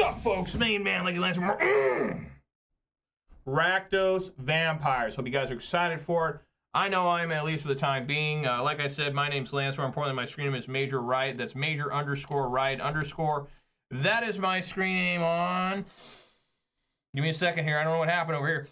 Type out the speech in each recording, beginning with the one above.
What's up, folks? Main man, Leggy Lancer. Rakdos Vampires. Hope you guys are excited for it. I know I am, at least for the time being. Like I said, my name's Lance. More importantly, my screen name is Major Right. That's Major _ Right _ That is my screen name on. Give me a second here. I don't know what happened over here.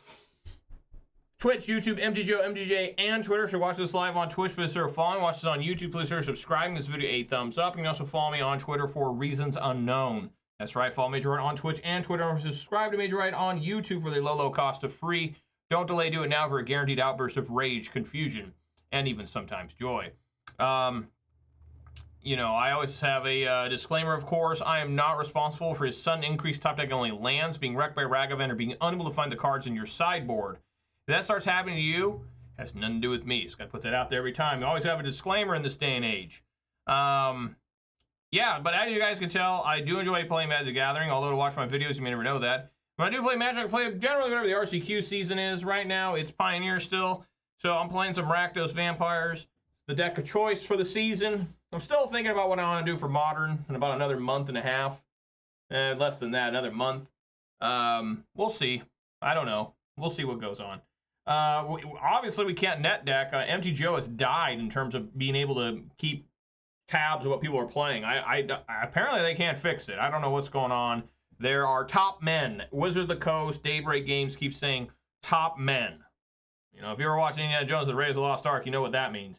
Twitch, YouTube, MTGO, MTJ, and Twitter. If you're watching this live on Twitch, please consider following. Watch this on YouTube, please consider subscribing. This video a thumbs up. You can also follow me on Twitter for reasons unknown. That's right, follow Major Right on Twitch and Twitter. And subscribe to Major Right on YouTube for the low cost of free. Don't delay, do it now for a guaranteed outburst of rage, confusion, and even sometimes joy. You know, I always have a disclaimer, of course. I am not responsible for his sudden increased top deck only lands, being wrecked by Ragavan, or being unable to find the cards in your sideboard. If that starts happening to you, it has nothing to do with me. Just gotta put that out there every time. You always have a disclaimer in this day and age. Yeah, but as you guys can tell, I do enjoy playing Magic the Gathering. Although to watch my videos, you may never know that. When I do play Magic, I play generally whatever the RCQ season is. Right now, it's Pioneer still. So I'm playing some Rakdos Vampires, the deck of choice for the season. I'm still thinking about what I want to do for Modern in about another month and a half. Less than that, another month. We'll see. I don't know. We'll see what goes on. Obviously, we can't net deck. MTGO has died in terms of being able to keep tabs of what people are playing. Apparently, they can't fix it. I don't know what's going on. There are top men. Wizards of the Coast, Daybreak Games keep saying top men. You know, if you ever watching Indiana Jones, The Raiders of the Lost Ark, you know what that means.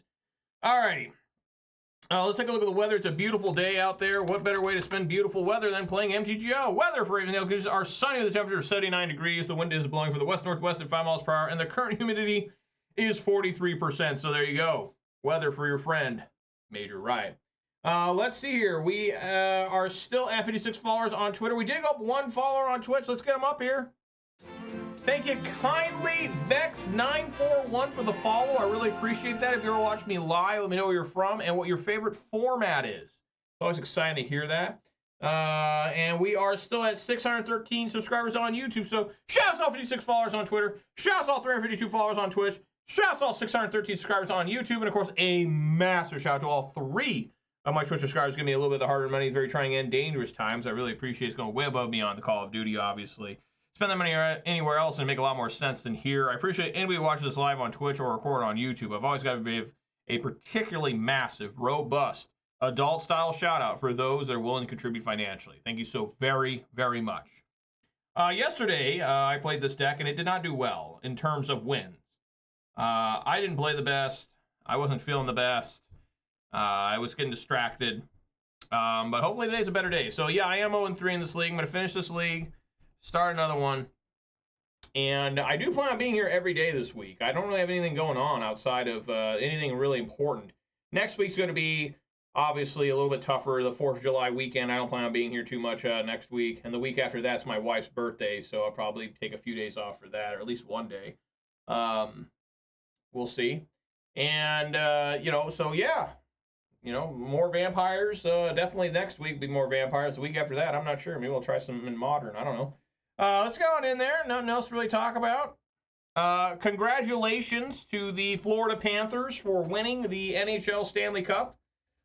Alrighty. Let's take a look at the weather. It's a beautiful day out there. What better way to spend beautiful weather than playing MTGO? Weather for Ravendale Conditions are sunny. The temperature is 79 degrees. The wind is blowing from the west-northwest at 5 miles per hour. And the current humidity is 43%. So there you go. Weather for your friend, Major Right. Let's see here. We are still at 56 followers on Twitter. We did go up 1 follower on Twitch. Let's get him up here. Thank you kindly, Vex941, for the follow. I really appreciate that. If you ever watch me live, let me know where you're from and what your favorite format is. Always excited to hear that. And we are still at 613 subscribers on YouTube. So shout out to all 56 followers on Twitter. Shout out to all 352 followers on Twitch. Shout out to all 613 subscribers on YouTube. And of course, a massive shout out to all 3 of my Twitch subscribers. It's going to be a little bit of the harder money, very trying and dangerous times. I really appreciate it. It's going way above and beyond the Call of Duty, obviously. Spend that money anywhere else and make a lot more sense than here. I appreciate anybody watching this live on Twitch or record on YouTube. I've always got to give a particularly massive, robust, adult-style shout-out for those that are willing to contribute financially. Thank you so very, very much. Yesterday, I played this deck, and it did not do well in terms of wins. I didn't play the best. I wasn't feeling the best. I was getting distracted. But hopefully today's a better day. So, yeah, I am 0-3 in this league. I'm going to finish this league. Start another one. And I do plan on being here every day this week. I don't really have anything going on outside of anything really important. Next week's going to be, obviously, a little bit tougher. The 4th of July weekend, I don't plan on being here too much next week. And the week after that's my wife's birthday, so I'll probably take a few days off for that, or at least one day. We'll see. And, you know, so yeah. You know, more vampires. Definitely next week be more vampires. The week after that, I'm not sure. Maybe we'll try some in Modern. I don't know. Let's go on in there. Nothing else to really talk about. Congratulations to the Florida Panthers for winning the NHL Stanley Cup.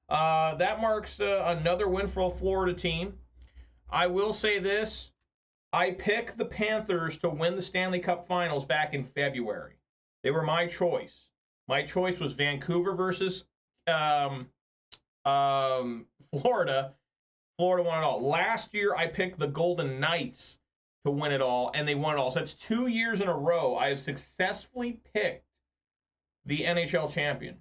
That marks another win for a Florida team. I will say this. I picked the Panthers to win the Stanley Cup Finals back in February. They were my choice. My choice was Vancouver versus Florida. Florida won it all. Last year, I picked the Golden Knights to win it all, and they won it all. So that's 2 years in a row I have successfully picked the NHL champion.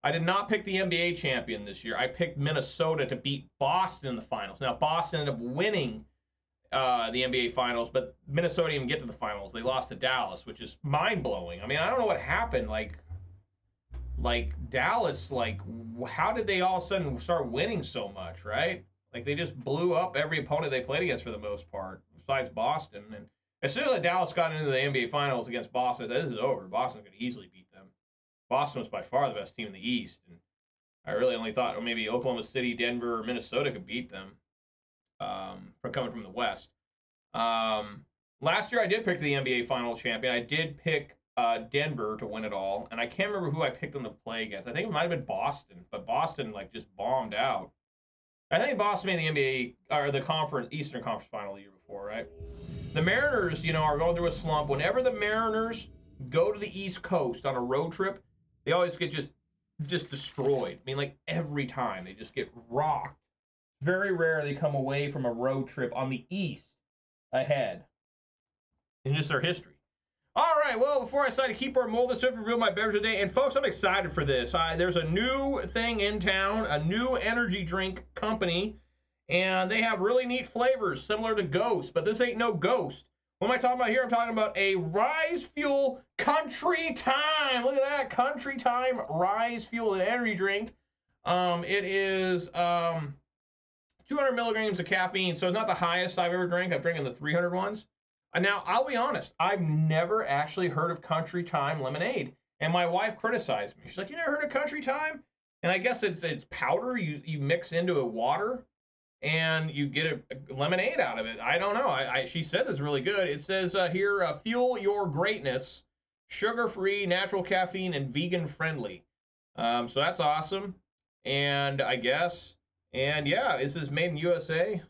I did not pick the NBA champion this year. I picked Minnesota to beat Boston in the finals. Now, Boston ended up winning the NBA finals, but Minnesota didn't even get to the finals. They lost to Dallas, which is mind-blowing. I mean, I don't know what happened. Like Dallas, like, how did they all of a sudden start winning so much, right? Like, they just blew up every opponent they played against for the most part, besides Boston. And as soon as Dallas got into the NBA Finals against Boston, this is over. Boston could easily beat them. Boston was by far the best team in the East. And I really only thought maybe Oklahoma City, Denver, or Minnesota could beat them from coming from the West. Last year, I did pick the NBA Final champion. I did pick Denver to win it all, and I can't remember who I picked them to play against. I think it might have been Boston, but Boston like just bombed out. I think Boston made the NBA or the conference Eastern Conference final the year before, right? The Mariners, you know, are going through a slump. Whenever the Mariners go to the East Coast on a road trip, they always get just destroyed. I mean, like every time they just get rocked. Very rare they come away from a road trip on the East ahead in just their history. All right, well, before I decide to keep our mold, let's reveal my beverage today. And folks, I'm excited for this. There's a new thing in town, a new energy drink company, and they have really neat flavors similar to Ghost, but this ain't no Ghost. What am I talking about here? I'm talking about a Rise Fuel Country Time. Look at that, Country Time Rise Fuel and energy drink. It is 200 milligrams of caffeine, so it's not the highest I've ever drank. I've drank in the 300 ones. Now, I'll be honest, I've never actually heard of Country Time lemonade. And my wife criticized me. She's like, you never heard of Country Time? And I guess it's powder you mix into a water and you get a lemonade out of it. I don't know. She said it's really good. It says here, fuel your greatness, sugar-free, natural caffeine, and vegan-friendly. So that's awesome. And I guess, and yeah, this is made in USA.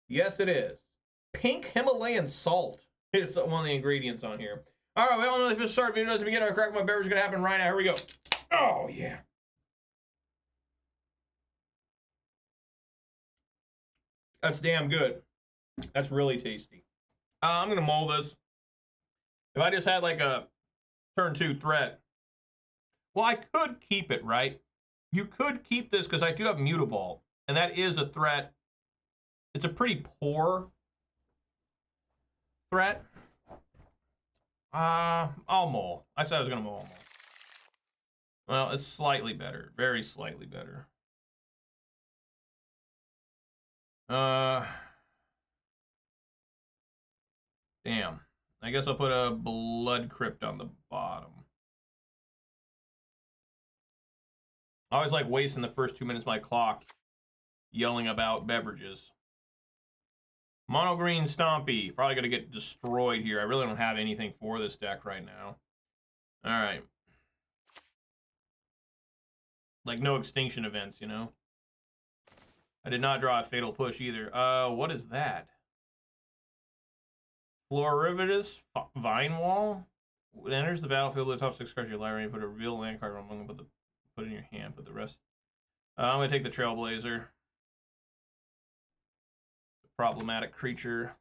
Yes, it is. Pink Himalayan salt is one of the ingredients on here. All right, well, if this start video doesn't begin, our crack my beverage is going to happen right now. Here we go. Oh, yeah. That's damn good. That's really tasty. I'm going to mold this. If I just had like a turn 2 threat, well, I could keep it, right? You could keep this because I do have Mutavault, and that is a threat. It's a pretty poor threat. I'll mull. I said I was going to mull. Well, it's slightly better. Very slightly better. Damn. I guess I'll put a Blood Crypt on the bottom. I always like wasting the first 2 minutes of my clock yelling about beverages. Mono green Stompy. Probably going to get destroyed here. I really don't have anything for this deck right now. All right. Like no extinction events, you know? I did not draw a fatal push either. What is that? Florivitus Vine Wall. When it enters the battlefield with the top 6 cards of your library, put a real land card among them, put it in your hand, put the rest. I'm going to take the Trailblazer. Problematic creature.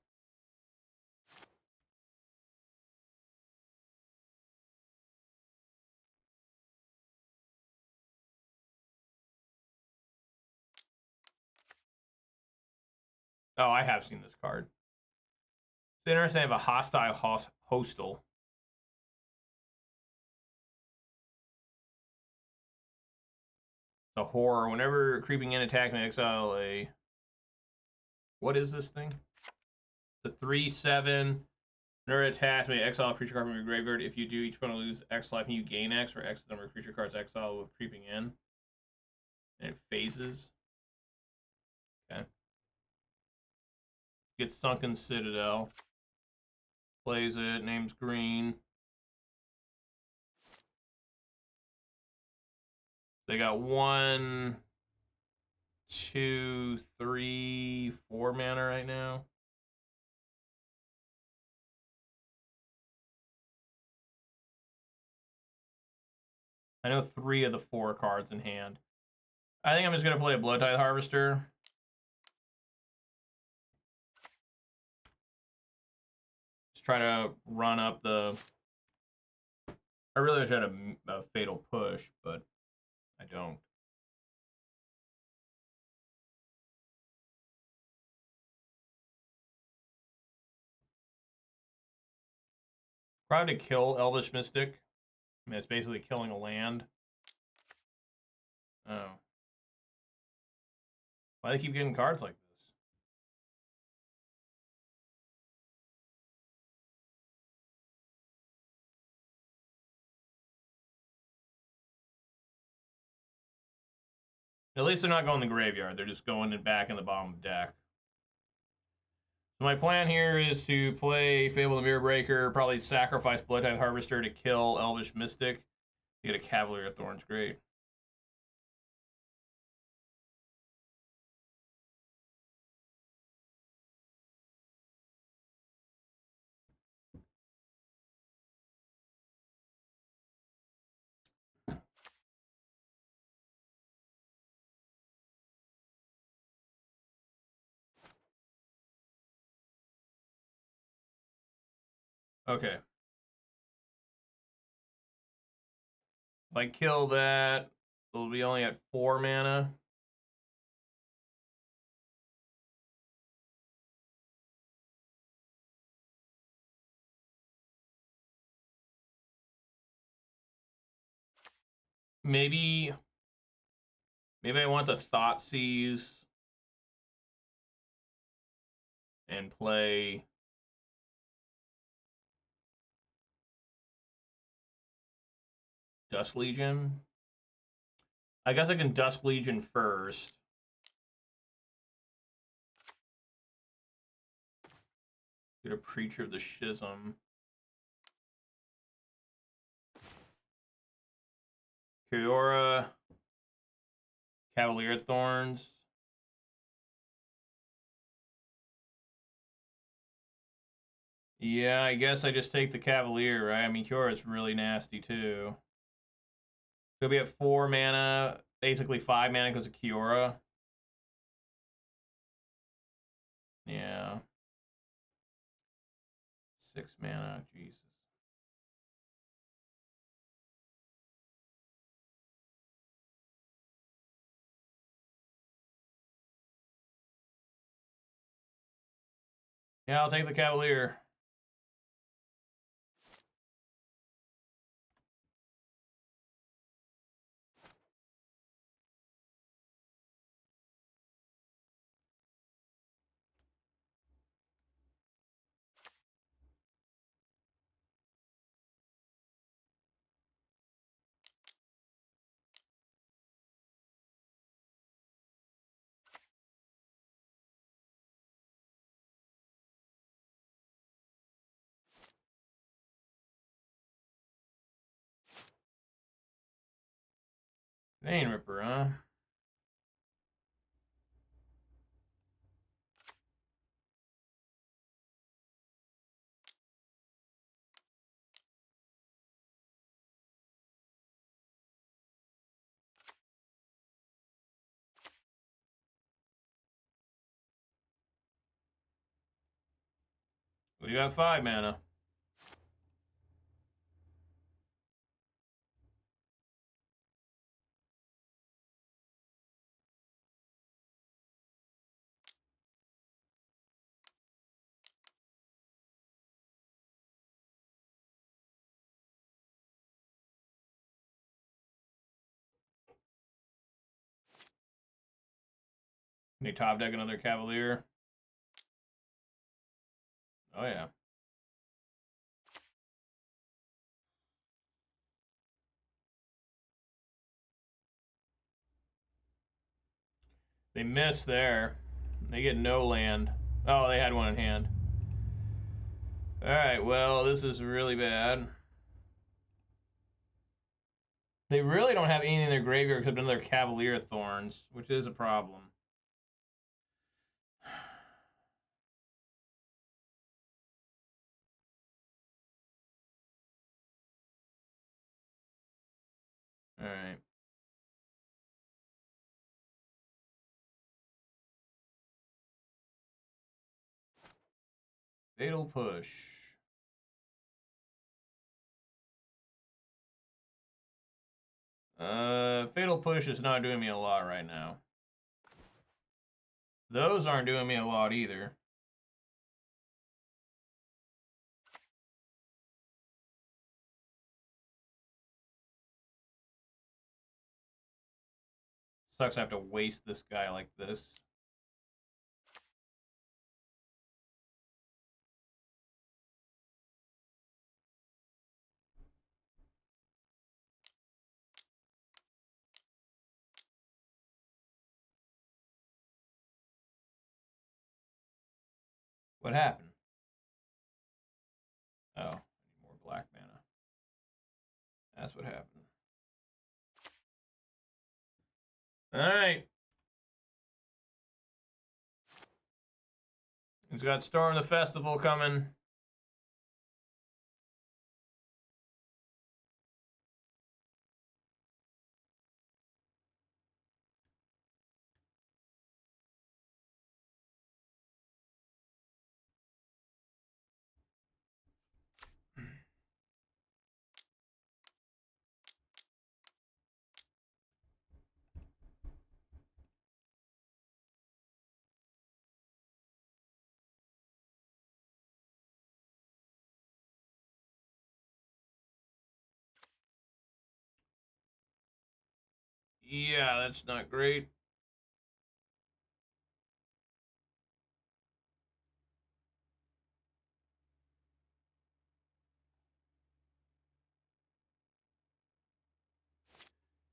Oh, I have seen this card. It's interesting. I have a hostile hostel. The horror. Whenever creeping in attacks me, exile a. What is this thing? The 3/7. Whenever it attacks me, exile a creature card from your graveyard. If you do, each opponent lose X life and you gain X, or X number of creature cards exiled with creeping in. And it phases. Okay. Gets Sunken Citadel. Plays it. Name's green. They got 1, 2, 3, 4 mana right now. I know 3 of the 4 cards in hand. I think I'm just going to play a Bloodtithe Harvester. Just try to run up the... I really wish I had a fatal push, but I don't. Probably to kill Elvish Mystic. I mean, it's basically killing a land. Oh. Why do they keep getting cards like this? At least they're not going to the graveyard. They're just going back in the bottom of the deck. So my plan here is to play Fable the Mirror Breaker, probably sacrifice Bloodtithe Harvester to kill Elvish Mystic. You get a Cavalier of Thorns, great. Okay. If I kill that, it'll be only at 4 mana. Maybe I want the Thoughtseize and play Dusk Legion. I guess I can Dusk Legion first. Get a Preacher of the Schism. Kiora. Cavalier Thorns. Yeah, I guess I just take the Cavalier, right? I mean, Kiora's really nasty, too. Could be at 4 mana, basically 5 mana because of Kiora. Yeah. 6 mana, Jesus. Yeah, I'll take the Cavalier. Vein Ripper, huh? We got 5 mana. They top deck another Cavalier. Oh, yeah. They miss there. They get no land. Oh, they had one in hand. Alright, well, this is really bad. They really don't have anything in their graveyard except another Cavalier Thorns, which is a problem. Alright. Fatal Push. Fatal Push is not doing me a lot right now. Those aren't doing me a lot either. Sucks I have to waste this guy like this. What happened? Oh, I need more black mana. That's what happened. Alright. It's got Storm the Festival coming. Yeah, that's not great.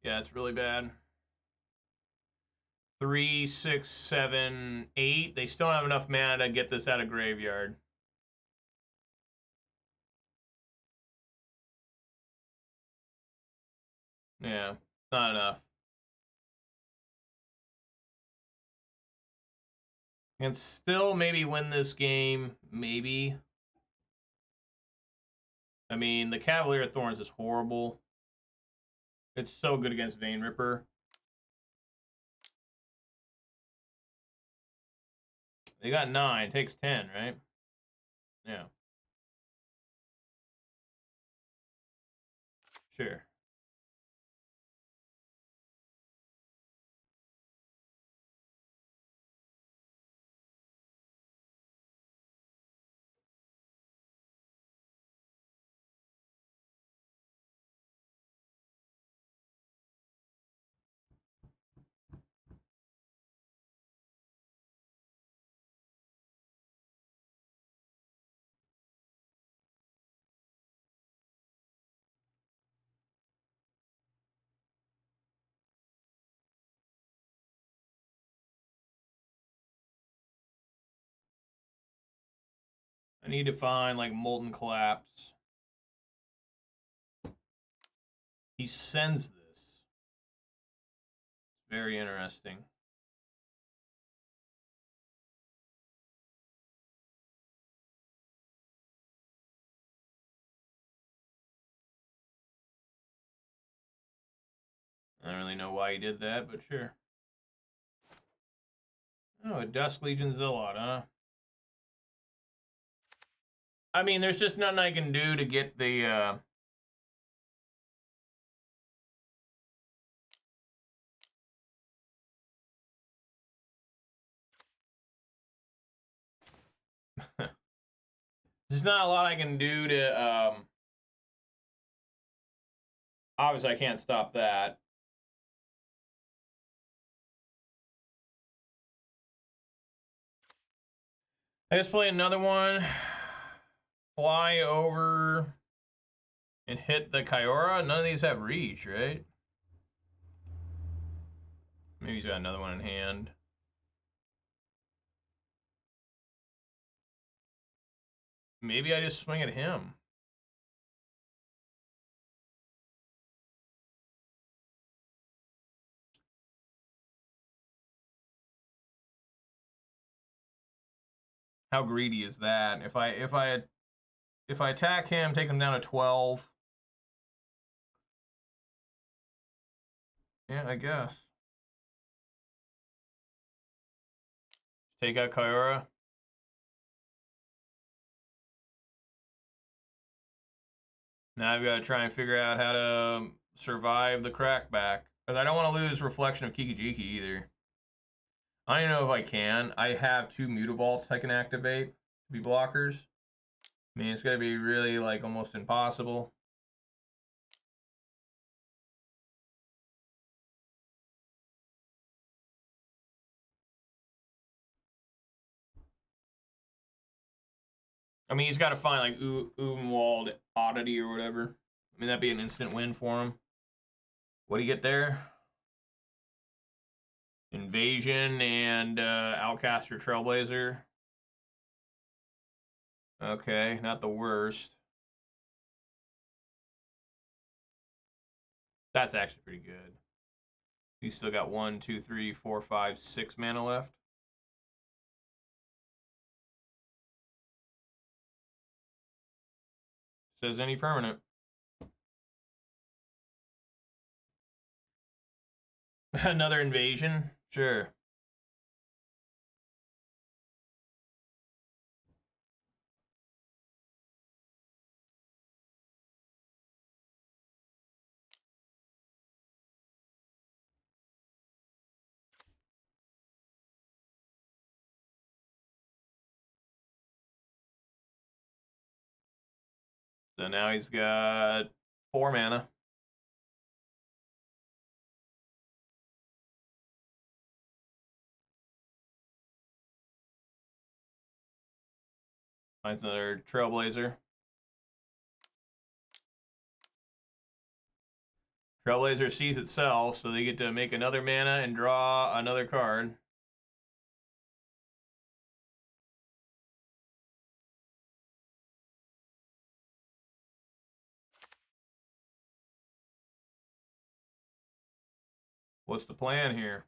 Yeah, it's really bad. 3, 6, 7, 8. They still don't have enough mana to get this out of graveyard. Yeah, not enough. And still maybe win this game, maybe. I mean, the Cavalier of Thorns is horrible. It's so good against Vein Ripper. They got 9. Takes 10, right? Yeah. Sure. I need to find, like, Molten Collapse. He sends this. Very interesting. I don't really know why he did that, but sure. Oh, a Dusk Legion Zealot, huh? I mean, there's just nothing I can do to get the, There's not a lot I can do to, Obviously, I can't stop that. I just play another one. Fly over and hit the Kyora. None of these have reach, right? Maybe he's got another one in hand. Maybe I just swing at him. How greedy is that? If I attack him, take him down to 12. Yeah, I guess. Take out Kyora. Now I've got to try and figure out how to survive the crackback. Because I don't want to lose Reflection of Kikijiki either. I don't know if I can. I have 2 Mutavaults I can activate to be blockers. I mean, it's going to be really, like, almost impossible. I mean, he's got to find, like, Uvenwald Oddity or whatever. I mean, that'd be an instant win for him. What do you get there? Invasion and Outcaster Trailblazer. Okay, not the worst. That's actually pretty good. He's still got 1, 2, 3, 4, 5, 6 mana left. Says any permanent. Another invasion? Sure. So now he's got 4 mana. Finds another Trailblazer. Trailblazer sees itself, so they get to make another mana and draw another card. What's the plan here?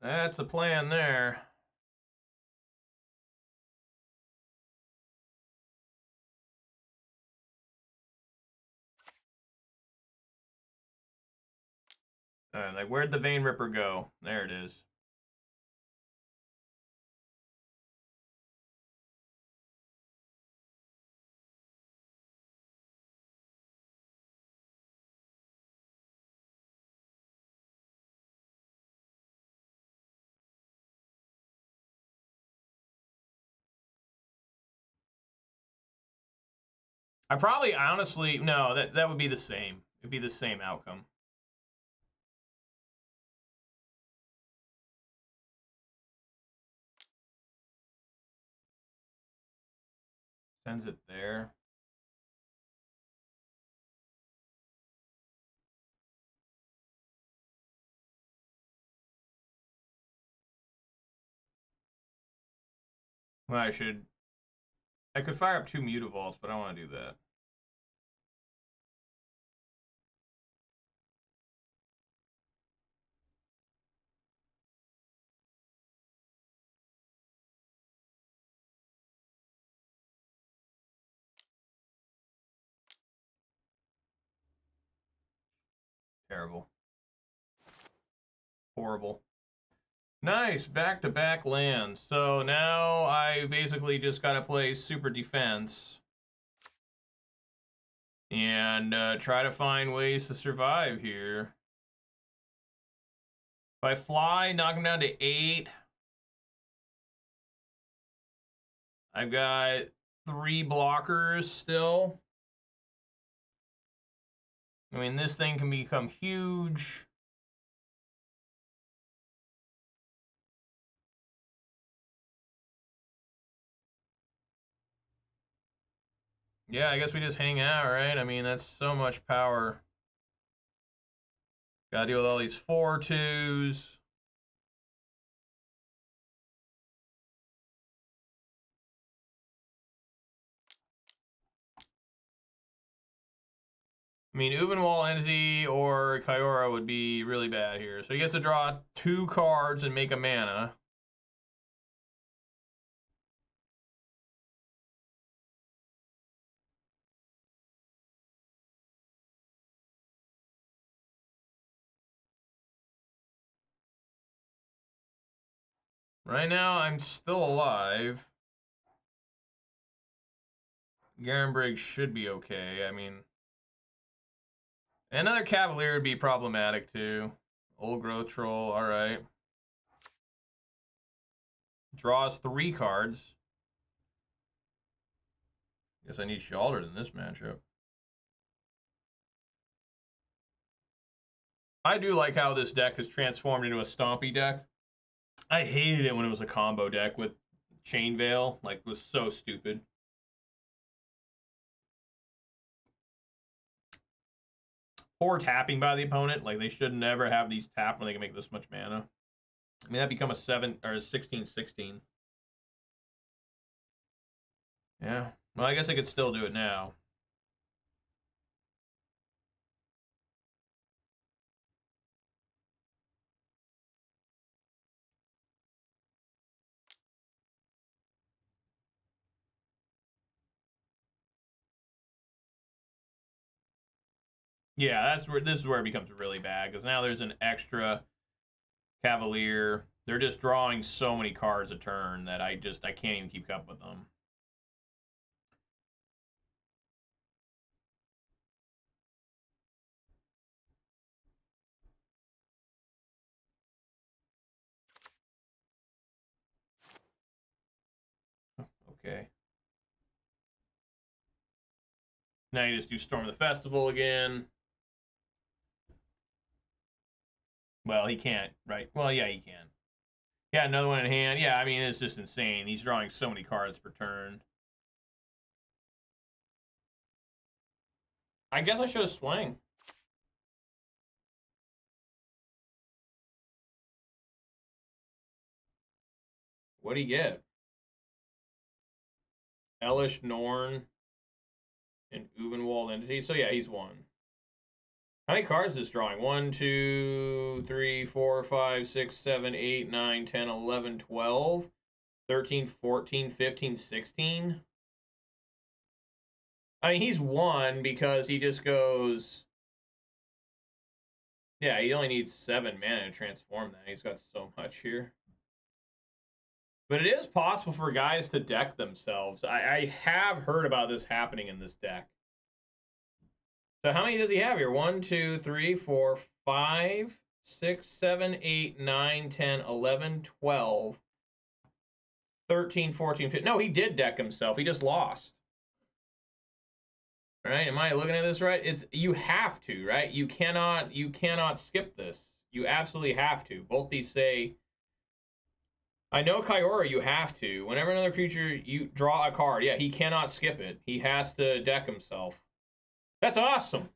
That's the plan there. Like, where'd the Vein Ripper go? There it is. I probably, honestly, no, that would be the same. It'd be the same outcome. Sends it there. Well, I could fire up 2 Mutavaults, but I don't want to do that. Terrible. Horrible. Nice, back-to-back lands. So now I basically just got to play Super Defense and try to find ways to survive here. If I fly, knock him down to 8. I've got 3 blockers still. I mean, this thing can become huge. Yeah, I guess we just hang out, right? I mean, that's so much power. Gotta deal with all these 4/2s. I mean, Ubenwall Entity or Kyora would be really bad here. So he gets to draw 2 cards and make a mana. Right now, I'm still alive. Garenbrig should be okay. I mean, another Cavalier would be problematic too. Old Growth Troll, alright. Draws 3 cards. Guess I need Shalder in this matchup. I do like how this deck has transformed into a Stompy deck. I hated it when it was a combo deck with Chain Veil. Like, it was so stupid. Poor tapping by the opponent. Like, they should never have these tap when they can make this much mana. I mean, that become a 7 or a 16/16. Yeah. Well, I guess I could still do it now. Yeah, this is where it becomes really bad, because now there's an extra Cavalier. They're just drawing so many cards a turn that I can't even keep up with them. Okay. Now you just do Storm of the Festival again. Well, he can't, right? Well, yeah, he can. Yeah, another one in hand. Yeah, I mean, it's just insane. He's drawing so many cards per turn. I guess I should have swung. What do you get? Elish, Norn, and Uvenwald Entity. So yeah, he's won. How many cards is this drawing? 1, 2, 3, 4, 5, 6, 7, 8, 9, 10, 11, 12, 13, 14, 15, 16. I mean, he's won because he just goes... Yeah, he only needs 7 mana to transform that. He's got so much here. But it is possible for guys to deck themselves. I have heard about this happening in this deck. So how many does he have here? 1, 2, 3, 4, 5, 6, 7, 8, 9, 10, 11, 12, 13, 14, 15. No, he did deck himself. He just lost. All right, am I looking at this right? It's you have to, right? You cannot skip this. You absolutely have to. Both these say, I know Kyora, you have to. Whenever another creature, you draw a card. Yeah, he cannot skip it. He has to deck himself. That's awesome.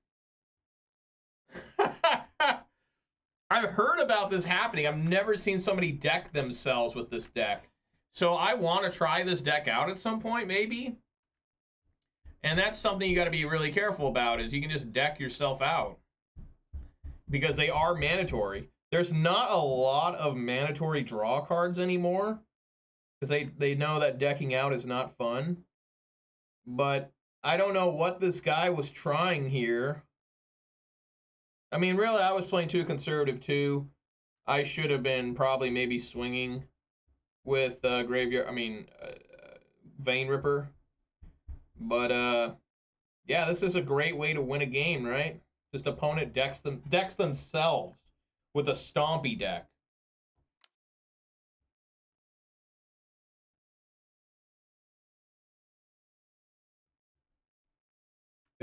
I've heard about this happening. I've never seen somebody deck themselves with this deck. So I want to try this deck out at some point, maybe. And that's something you got to be really careful about, is you can just deck yourself out. Because they are mandatory. There's not a lot of mandatory draw cards anymore. Because they know that decking out is not fun. But I don't know what this guy was trying here. I mean, really, I was playing too conservative, too. I should have been probably maybe swinging with Graveyard, Vein Ripper. But, yeah, this is a great way to win a game, right? Just opponent decks themselves with a Stompy deck.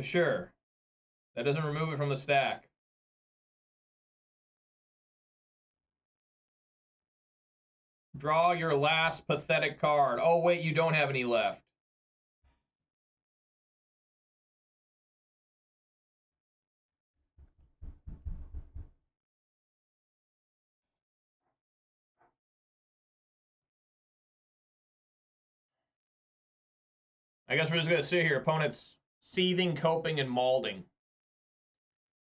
Sure. That doesn't remove it from the stack. Draw your last pathetic card. Oh, wait, you don't have any left. I guess we're just going to sit here. Opponents seething, coping, and malding.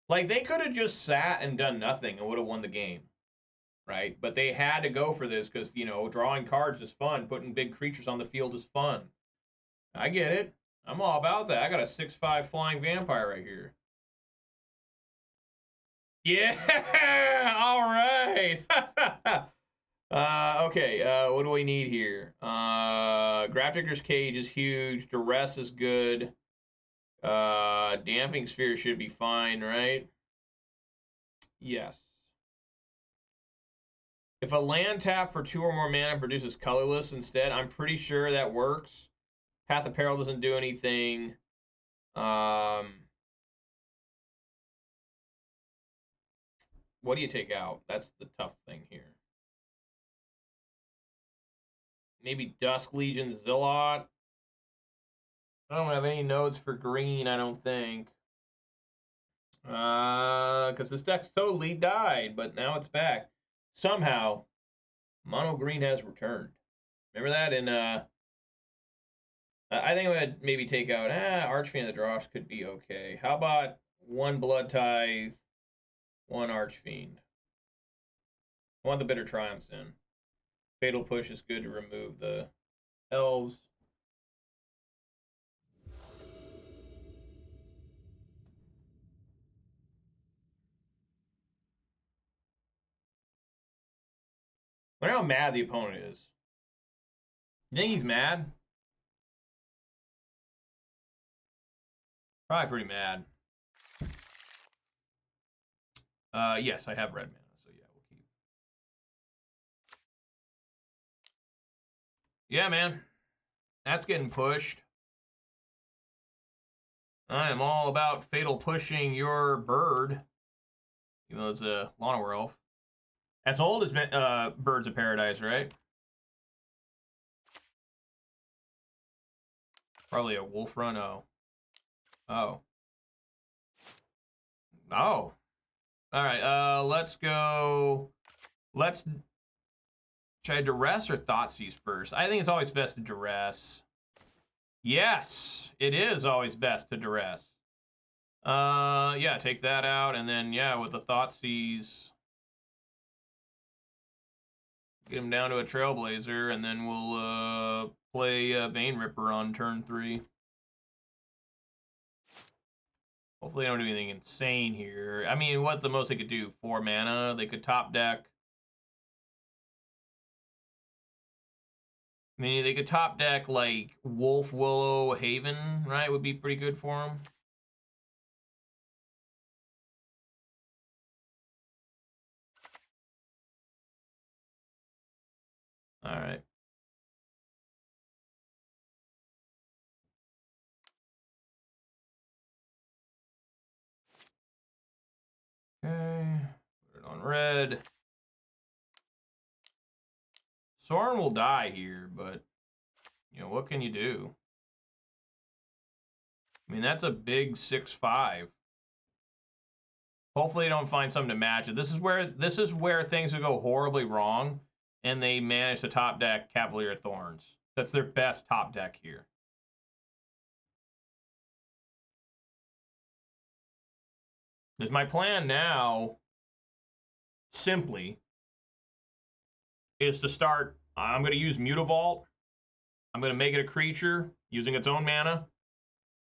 Like, they could have just sat and done nothing and would have won the game. Right? But they had to go for this because, you know, drawing cards is fun. Putting big creatures on the field is fun. I get it. I'm all about that. I got a 6/5 flying vampire right here. Yeah! All right! Okay, what do we need here? Grafdigger's Cage is huge. Duress is good. Damping Sphere should be fine, right? Yes. If a land tap for 2 or more mana produces colorless instead, I'm pretty sure that works. Path of Peril doesn't do anything. What do you take out? That's the tough thing here. Maybe Dusk Legion Zealot. I don't have any nodes for green, I don't think. Because this deck's totally died, but now it's back. Somehow, mono green has returned. Remember that in I think I would maybe take out Archfiend of the Dross could be okay. How about 1 Bloodtithe, 1 Archfiend? I want the Bitter Triumphs in. Fatal Push is good to remove the elves. I wonder how mad the opponent is. You think he's mad? Probably pretty mad. Yes, I have red mana, so yeah, we'll keep. Yeah, man. That's getting pushed. I am all about fatal pushing your bird. Even though it's a Llanowar elf. As old as Birds of Paradise, right? Probably a wolf run. Oh. Oh. Oh. Alright, let's go. Let's try Duress or Thoughtseize first. I think it's always best to Duress. Yes, it is always best to Duress. Yeah, take that out, and then, yeah, with the Thoughtseize, get him down to a Trailblazer, and then we'll play Vein Ripper on turn 3. Hopefully they don't do anything insane here. I mean, what's the most they could do? 4 mana? They could top deck. I mean, they could top deck, like, Wolf, Willow, Haven, right? Would be pretty good for them. All right. Okay. Put it on red. Sorin will die here, but, you know, what can you do? I mean, that's a big 6/5. Hopefully they don't find something to match it. This is where things will go horribly wrong, and they manage to top deck Cavalier of Thorns. That's their best top deck here. Because my plan now, simply, is to start. I'm going to use Mutavault. I'm going to make it a creature using its own mana,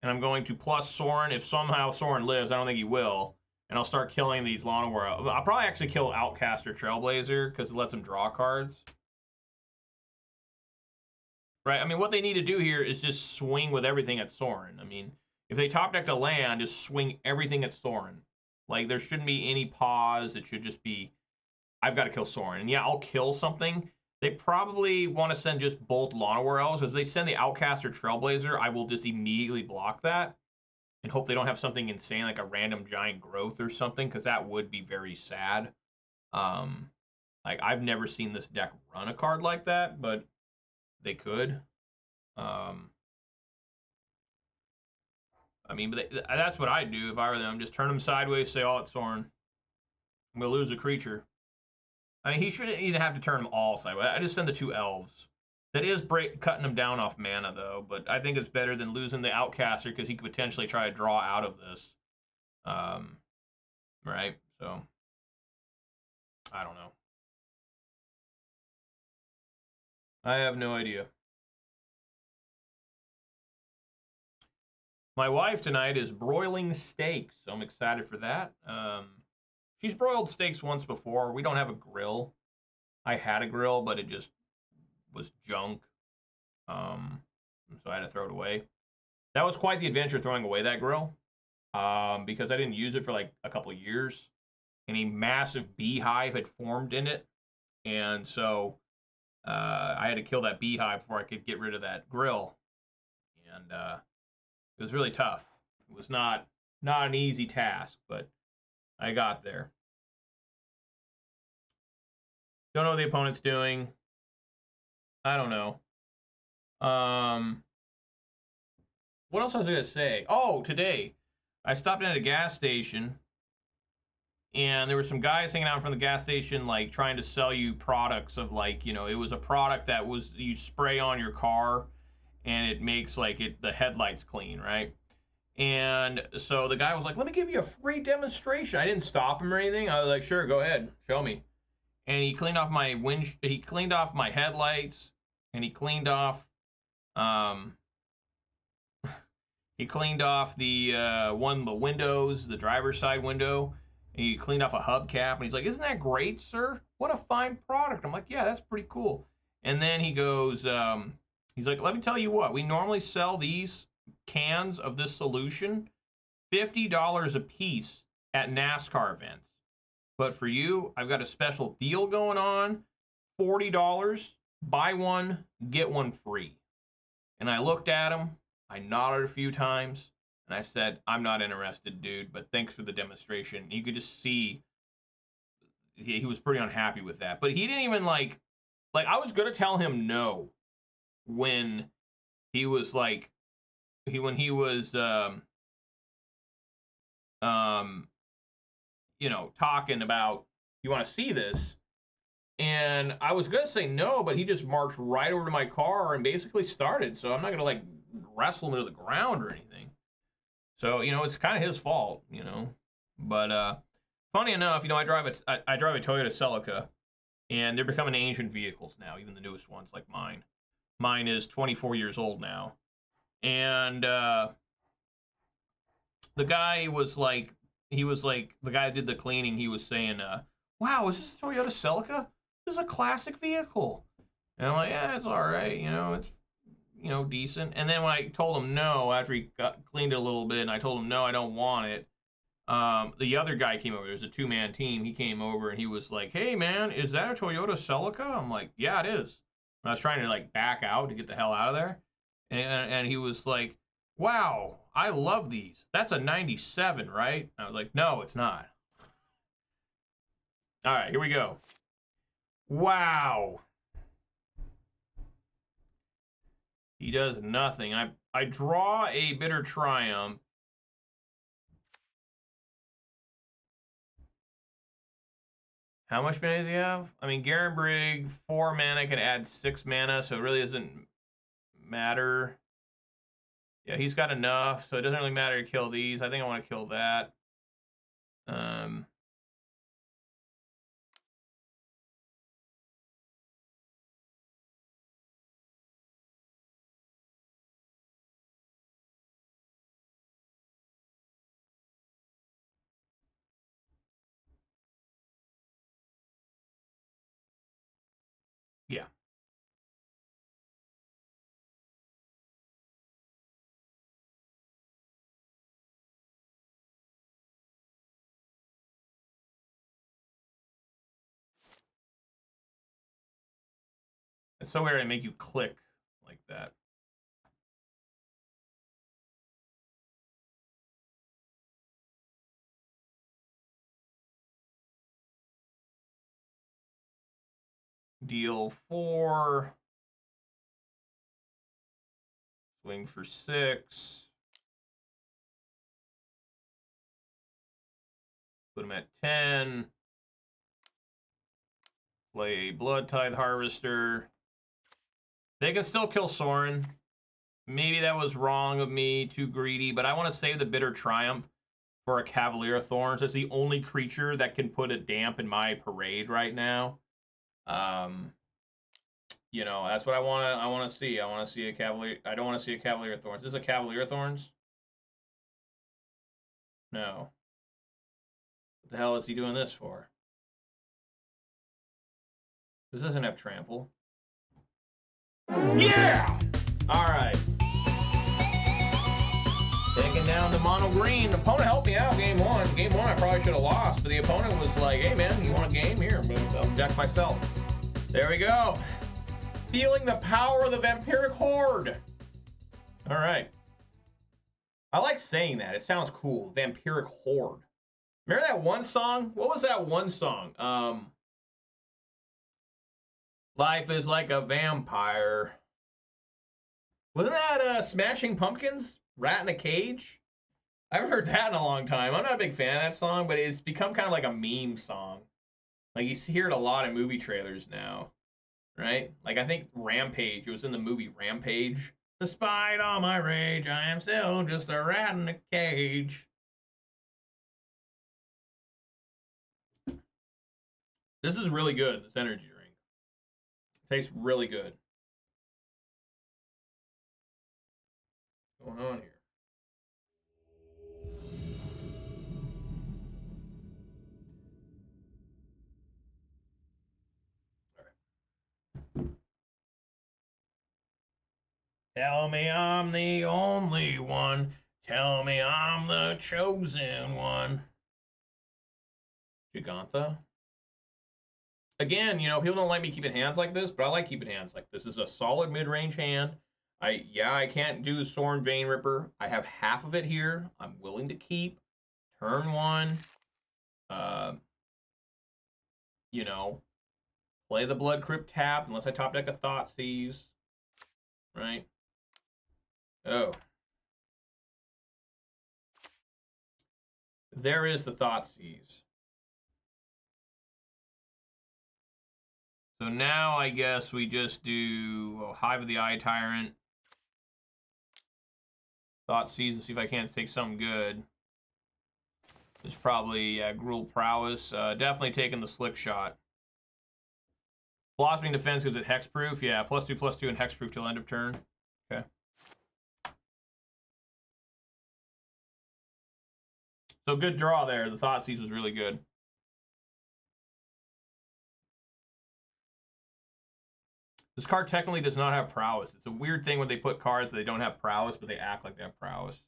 and I'm going to plus Sorin. If somehow Sorin lives, I don't think he will. And I'll start killing these Llanowar. I'll probably actually kill Outcaster Trailblazer because it lets him draw cards. Right? I mean, what they need to do here is just swing with everything at Sorin. I mean, if they top decked a land, just swing everything at Sorin. Like, there shouldn't be any pause. It should just be, I've got to kill Sorin. And yeah, I'll kill something. They probably want to send just both Llanowar Elves. As they send the Outcaster Trailblazer, I will just immediately block that. And hope they don't have something insane like a random giant growth or something, because that would be very sad. Like, I've never seen this deck run a card like that, but they could. I mean, but that's what I'd do if I were them. Just turn them sideways, say, oh, it's Sorin. I'm going to lose a creature. I mean, he shouldn't even have to turn them all sideways. I just send the 2 elves. That is cutting them down off mana, though, but I think it's better than losing the Outcaster because he could potentially try to draw out of this. Right? So, I don't know. I have no idea. My wife tonight is broiling steaks, so I'm excited for that. She's broiled steaks once before. We don't have a grill. I had a grill, but it just was junk. So I had to throw it away. That was quite the adventure throwing away that grill, because I didn't use it for like a couple of years, and a massive beehive had formed in it, and so I had to kill that beehive before I could get rid of that grill, and it was really tough. It was not an easy task, but I got there. Don't know what the opponent's doing. I don't know. What else was I going to say? Oh, today I stopped in at a gas station, and there were some guys hanging out in front of the gas station, like, trying to sell you products of, like, you know, it was a product that was, you spray on your car, and it makes, like, the headlights clean, right? And so the guy was like, let me give you a free demonstration. I didn't stop him or anything. I was like, sure, go ahead, show me. And he cleaned off my he cleaned off my headlights, and he cleaned off he cleaned off the windows, the driver's side window. And he cleaned off a hubcap, and he's like, isn't that great, sir? What a fine product. I'm like, yeah, that's pretty cool. And then he goes, he's like, let me tell you what, we normally sell these cans of this solution $50 a piece at NASCAR events. But for you, I've got a special deal going on, $40, buy one, get one free. And I looked at him, I nodded a few times, and I said, I'm not interested, dude, but thanks for the demonstration. You could just see he was pretty unhappy with that. But he didn't even like I was gonna tell him no when he was like when he was you know, talking about you want to see this, and I was gonna say no, but he just marched right over to my car and basically started. So I'm not gonna like wrestle him to the ground or anything. So you know, it's kind of his fault, you know. But funny enough, you know, I drive a Toyota Celica, and they're becoming ancient vehicles now, even the newest ones like mine. Mine is 24 years old now, and the guy was like, the guy that did the cleaning, he was saying, wow, is this a Toyota Celica? This is a classic vehicle. And I'm like, yeah, it's all right, you know, it's, you know, decent. And then when I told him no, after he cleaned it a little bit, and I told him no, I don't want it, the other guy came over. There's a two-man team. He came over, and he was like, hey, man, is that a Toyota Celica? I'm like, yeah, it is. And I was trying to, like, back out to get the hell out of there. And he was like, wow, I love these. That's a 97, right? I was like, no, it's not. All right, here we go. Wow. He does nothing. I draw a Bitter Triumph. How much mana does he have? I mean, Garen Brigg, 4 mana can add 6 mana, so it really doesn't matter. Yeah, he's got enough, so it doesn't really matter to kill these. I think I want to kill that. Yeah. It's so weird to make you click like that. Deal 4. Swing for 6. Put him at 10. Play Bloodtithe Harvester. They can still kill Sorin. Maybe that was wrong of me, too greedy, but I want to save the Bitter Triumph for a Cavalier of Thorns. It's the only creature that can put a damp in my parade right now. You know, that's what I want to see. I want to see a Cavalier. I don't want to see a Cavalier of Thorns. Is this a Cavalier of Thorns? No. What the hell is he doing this for? This doesn't have trample. Yeah! Alright. Taking down the mono green. The opponent helped me out game 1. Game 1 I probably should have lost, but the opponent was like, hey man, you want a game? Here, I'll deck myself. There we go. Feeling the power of the Vampiric Horde. Alright. I like saying that. It sounds cool. Vampiric Horde. Remember that one song? What was that one song? Life is like a vampire. Wasn't that Smashing Pumpkins? Rat in a Cage? I haven't heard that in a long time. I'm not a big fan of that song, but it's become kind of like a meme song. Like you hear it a lot in movie trailers now, right? Like I think Rampage, it was in the movie Rampage. Despite all my rage, I am still just a rat in a cage. This is really good, this energy drink. It tastes really good. What's going on here? Tell me I'm the only one. Tell me I'm the chosen one. Gigantha. Again, you know, people don't like me keeping hands like this, but I like keeping hands like this. This is a solid mid-range hand. I can't do Sorin Vein Ripper. I have half of it here. I'm willing to keep. Turn 1. you know, play the Blood Crypt tap unless I top deck a Thoughtseize, right? Oh. There is the Thoughtseize. So now I guess we just do Hive of the Eye Tyrant. Thoughtseize and see if I can't take something good. There's probably Gruul Prowess. Definitely taking the Slick Shot. Blossoming Defense gives it hexproof. Yeah, +2/+2 and hexproof till end of turn. Okay. So good draw there. The Thoughtseize was really good. This card technically does not have prowess. It's a weird thing when they put cards that they don't have prowess, but they act like they have prowess.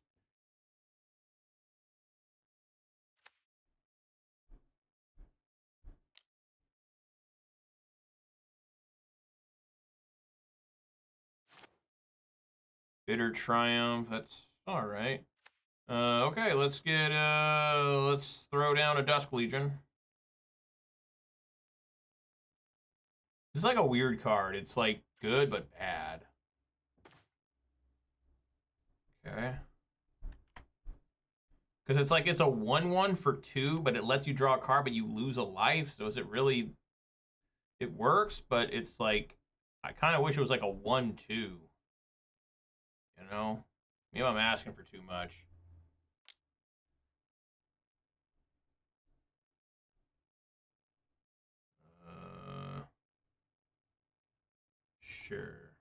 Bitter Triumph. That's all right. Okay, let's throw down a Dusk Legion. It's like a weird card. It's like good but bad. Okay. Because it's like it's a 1/1 for 2, but it lets you draw a card, but you lose a life. So is it really? It works, but it's like I kind of wish it was like a 1/2. You know, maybe I'm asking for too much. Sure.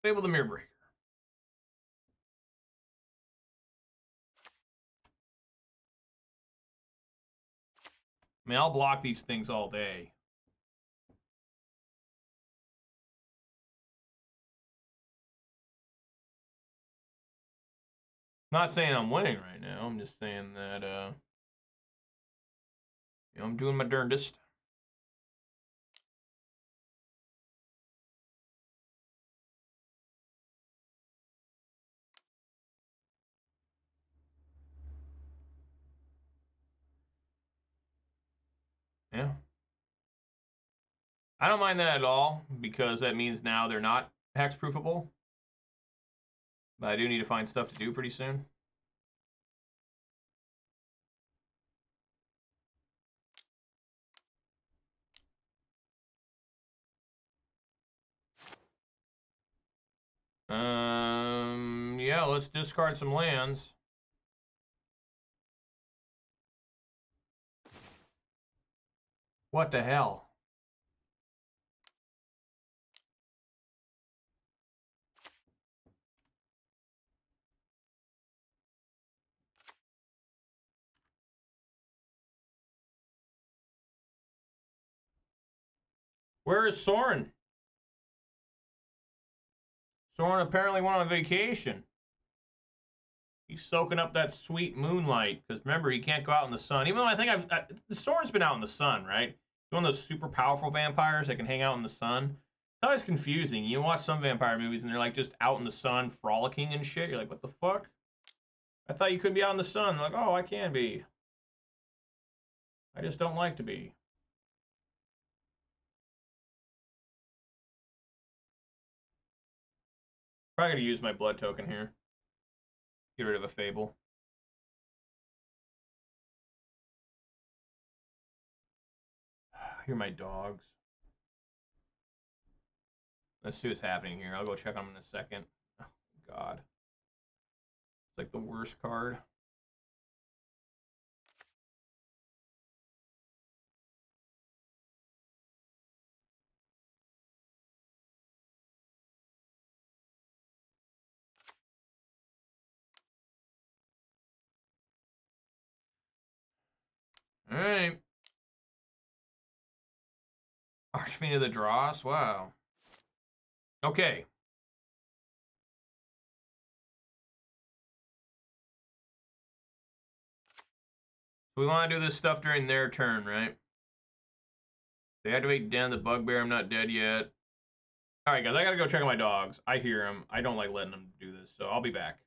Fable the Mirror Breaker. I mean, I'll block these things all day. Not saying I'm winning right now. I'm just saying that, you know, I'm doing my darndest. Yeah. I don't mind that at all, because that means now they're not hexproofable. But I do need to find stuff to do pretty soon. Yeah, let's discard some lands. What the hell? Where is Sorin? Sorin apparently went on vacation. He's soaking up that sweet moonlight, because remember, he can't go out in the sun. Even though I think Sorin's been out in the sun, right? He's one of those super powerful vampires that can hang out in the sun. It's always confusing. You watch some vampire movies and they're like just out in the sun frolicking and shit. You're like, what the fuck? I thought you couldn't be out in the sun. They're like, oh, I can be. I just don't like to be. Probably gonna use my blood token here. Get rid of a Fable. Here are my dogs. Let's see what's happening here. I'll go check on them in a second. Oh, God. It's like the worst card. All right. Archfiend of the Dross. Wow. Okay. We want to do this stuff during their turn, right? They activate Den the Bugbear. I'm not dead yet. All right, guys, I gotta go check on my dogs. I hear them. I don't like letting them do this, so I'll be back.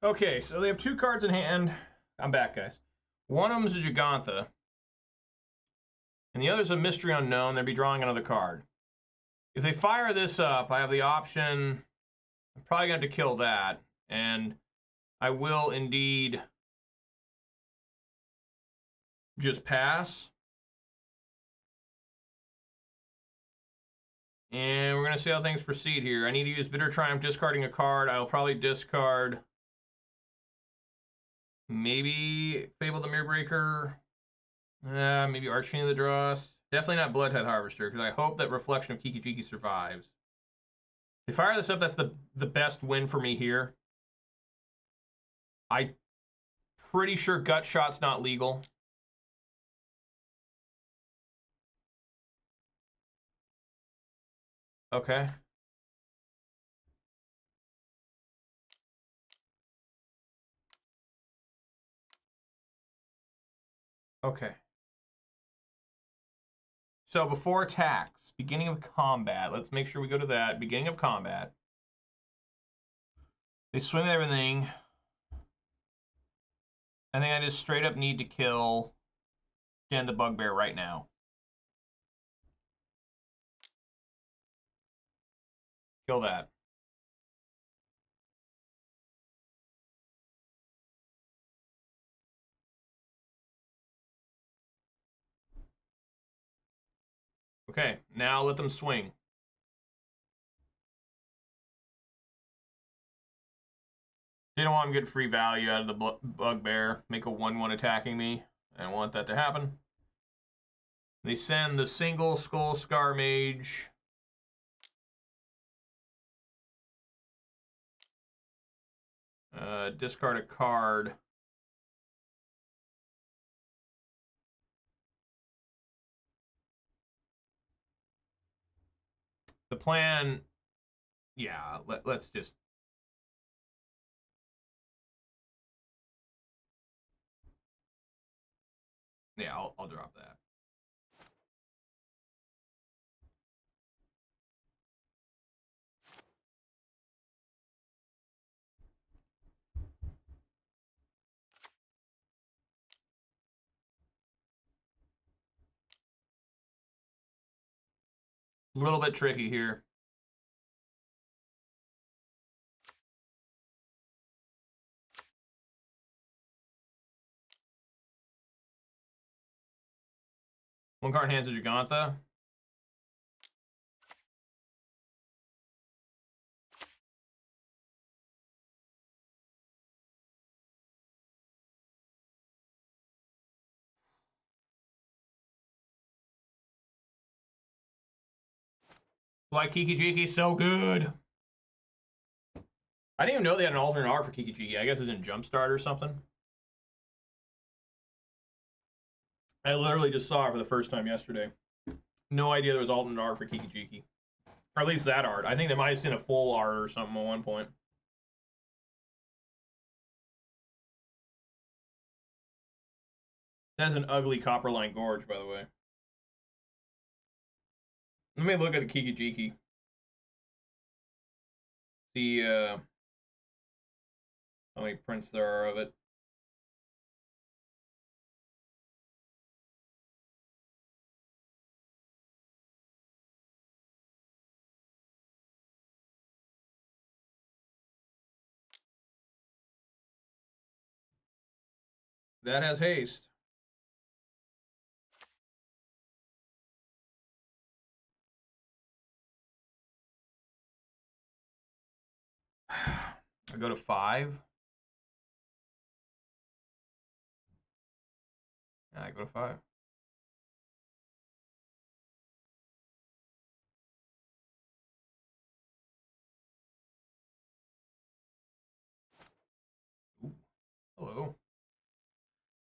Okay, so they have two cards in hand. I'm back, guys. One of them is a Gigantha, and the other is a Mystery Unknown. They'll be drawing another card. If they fire this up, I have the option. I'm probably going to have to kill that, and I will indeed just pass. And we're going to see how things proceed here. I need to use Bitter Triumph, discarding a card. I'll probably discard maybe Fable the Mirrorbreaker. Maybe Archfiend of the Dross. Definitely not Bloodtithe Harvester, because I hope that Reflection of Kiki-Jiki survives. If I fire this up, that's the best win for me here. I'm pretty sure Gut Shot's not legal. Okay. Okay. So before attacks, beginning of combat. Let's make sure we go to that. Beginning of combat. They swing everything. I think I just straight up need to kill Den the Bugbear right now. Kill that. Okay, now let them swing. They don't want them to get free value out of the Bugbear. Make a 1/1 attacking me. I don't want that to happen. They send the single Skull Scar Mage. Discard a card. the plan, yeah, let's just... Yeah, I'll drop that. A little bit tricky here. One card hands a Giganta. Like Kiki Jiki, so good. I didn't even know they had an alternate art for Kiki Jiki. I guess it's in Jumpstart or something. I literally just saw it for the first time yesterday. No idea there was alternate art for Kiki Jiki. Or at least that art. I think they might have seen a full art or something at one point. That's an ugly Copperline Gorge, by the way. Let me look at the Kiki Jiki. See how many prints there are of it. That has haste. I go to 5. Yeah, I go to 5. Ooh, hello.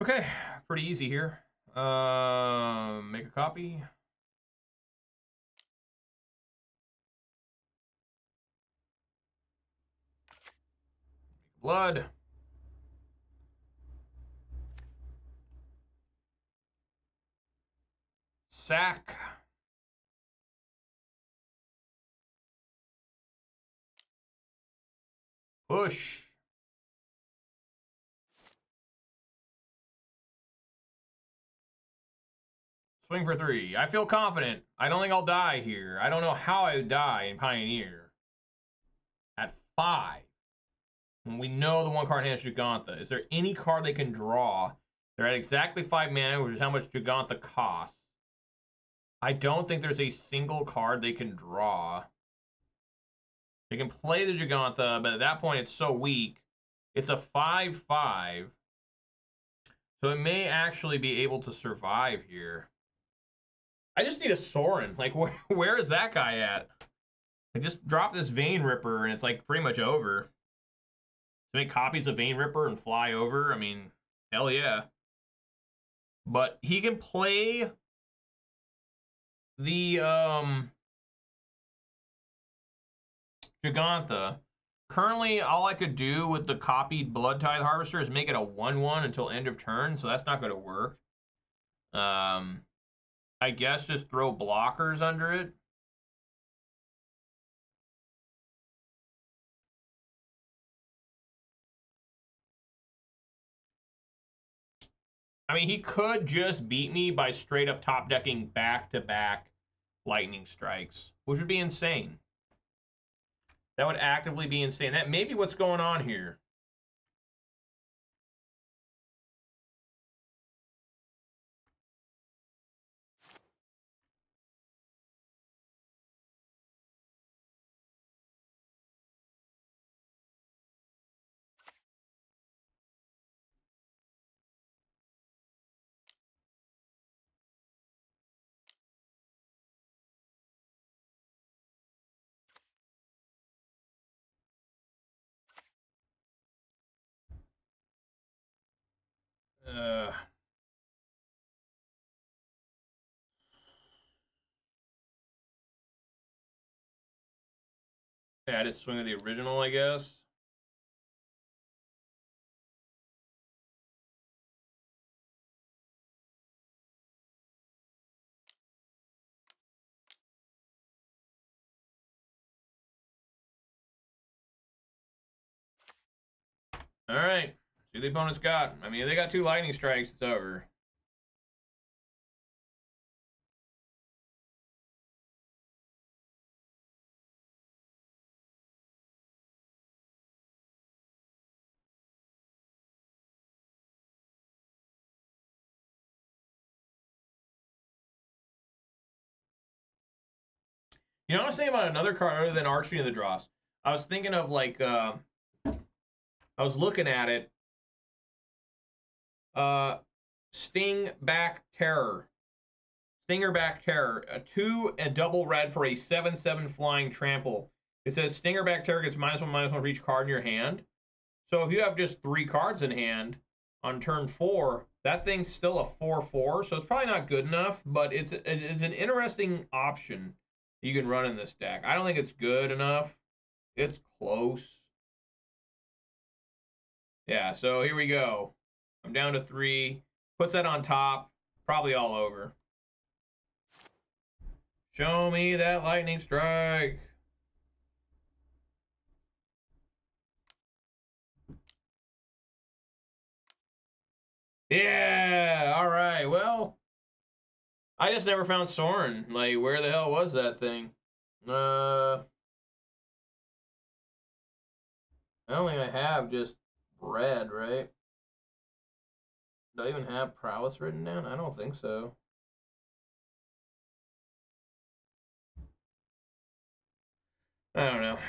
Okay, pretty easy here. Make a copy. Blood. Sack. Push. Swing for 3. I feel confident. I don't think I'll die here. I don't know how I would die in Pioneer. At 5. When we know the one card has Giganta. Is there any card they can draw? They're at exactly 5 mana, which is how much Giganta costs. I don't think there's a single card they can draw. They can play the Giganta, but at that point it's so weak. It's a 5/5. So it may actually be able to survive here. I just need a Sorin. Like, where is that guy at? I just drop this Vein Ripper and it's like pretty much over. To make copies of Vein Ripper and fly over, I mean, hell yeah. But he can play the Giganta. Currently, all I could do with the copied Bloodtithe Harvester is make it a 1/1 until end of turn, so that's not going to work. I guess just throw blockers under it. I mean, he could just beat me by straight up top decking back-to-back lightning strikes, which would be insane. That would actively be insane. That may be what's going on here. Uh, Yeah, I just swing with the original, I guess. All right. See what the opponent's got. I mean, if they got 2 lightning strikes, it's over. You know what I was thinking about another card other than Archfiend of the Dross? I was thinking of, like, I was looking at it. Sting Back Terror. Stingerback Terror. A 2 and double red for a 7/7 flying trample. It says Stingerback Terror gets -1/-1 for each card in your hand. So if you have just 3 cards in hand on turn 4, that thing's still a 4/4. So it's probably not good enough, but it's an interesting option you can run in this deck. I don't think it's good enough. It's close. Yeah, so here we go. I'm down to 3. Puts that on top. Probably all over. Show me that lightning strike. Yeah, all right. Well, I just never found Sorin. Like, where the hell was that thing? I don't think I have just red, right? Do I even have prowess written down? I don't think so. I don't know.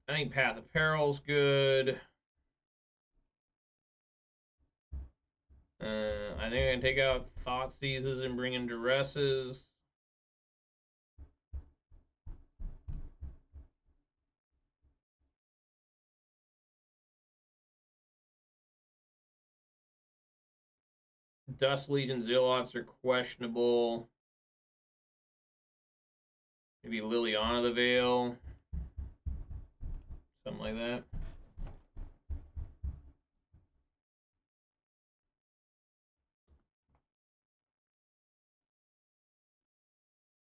I think Path of Peril's good. I think I can take out Thoughtseizes and bring in Duresses. Dust Legion Zealots are questionable. Maybe Liliana the Veil. Something like that.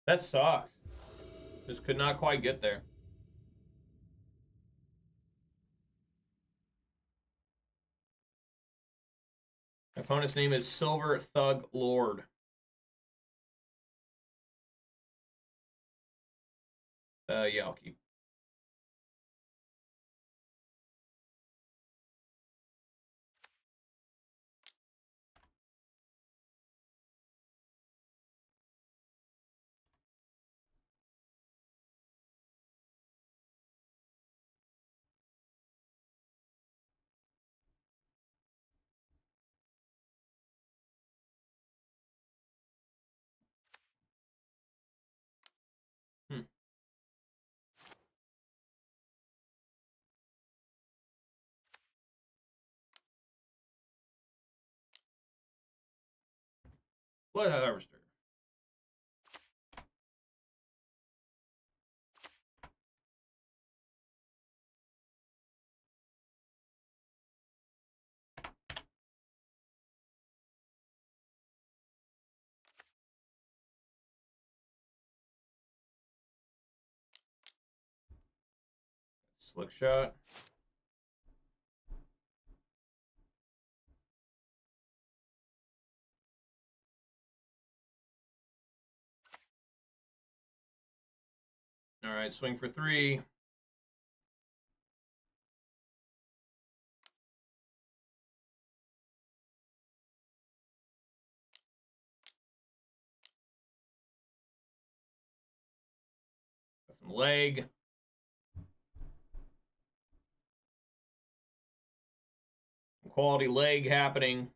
That sucks. Just could not quite get there. My opponent's name is Silver Thug Lord. Yeah, I'll keep. Bloodtithe Harvester. Slick shot. All right, swing for 3. Got some leg. Some quality leg happening.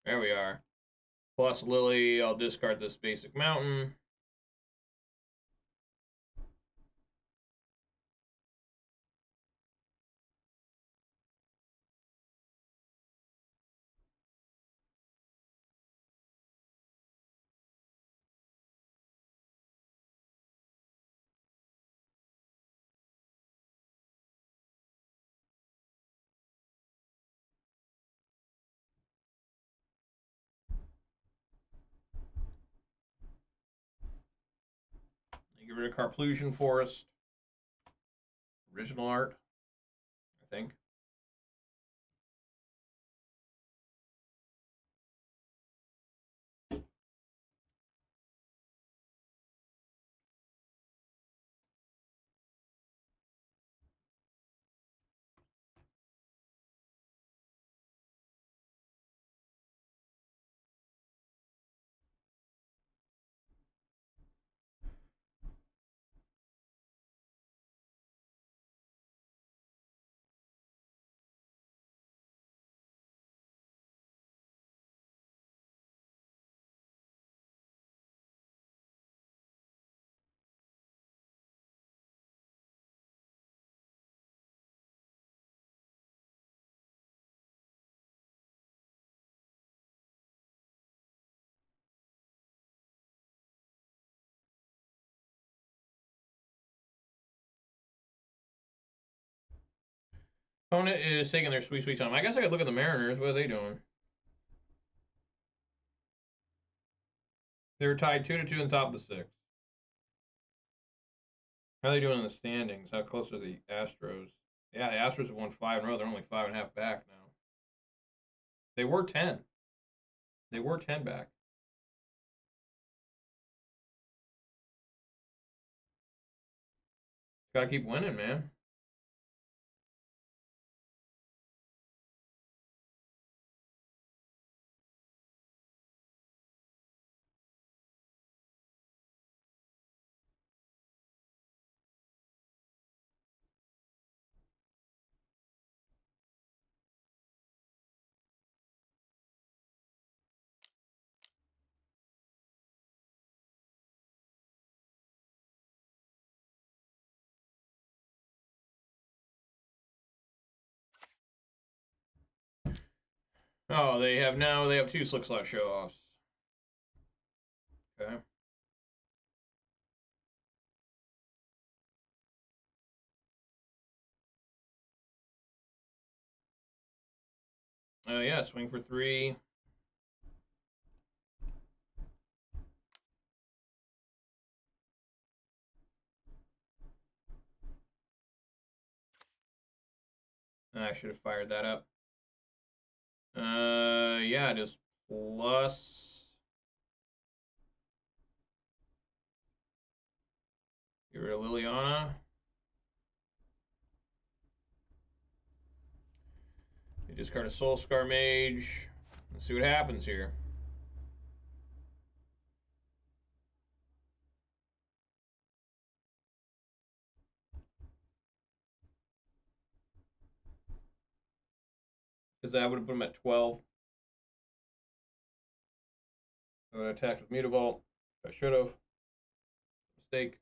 There we are. Plus Lily, I'll discard this basic mountain. Get rid of Carplusion Forest. Original art, I think. Opponent is taking their sweet, sweet time. I guess I could look at the Mariners. What are they doing? They're tied 2-2 on top of the 6. How are they doing in the standings? How close are the Astros? Yeah, the Astros have won 5 in a row. They're only 5.5 back now. They were 10. They were 10 back. Gotta keep winning, man. Oh, they have 2 Slick Slot show-offs. Okay. Yeah, swing for 3. I should have fired that up. Yeah, just plus. Get rid of Liliana. You discard a Soul Scar Mage. Let's see what happens here. Because that would have put him at 12. I would have attacked with Mutavault. I should have. Mistake.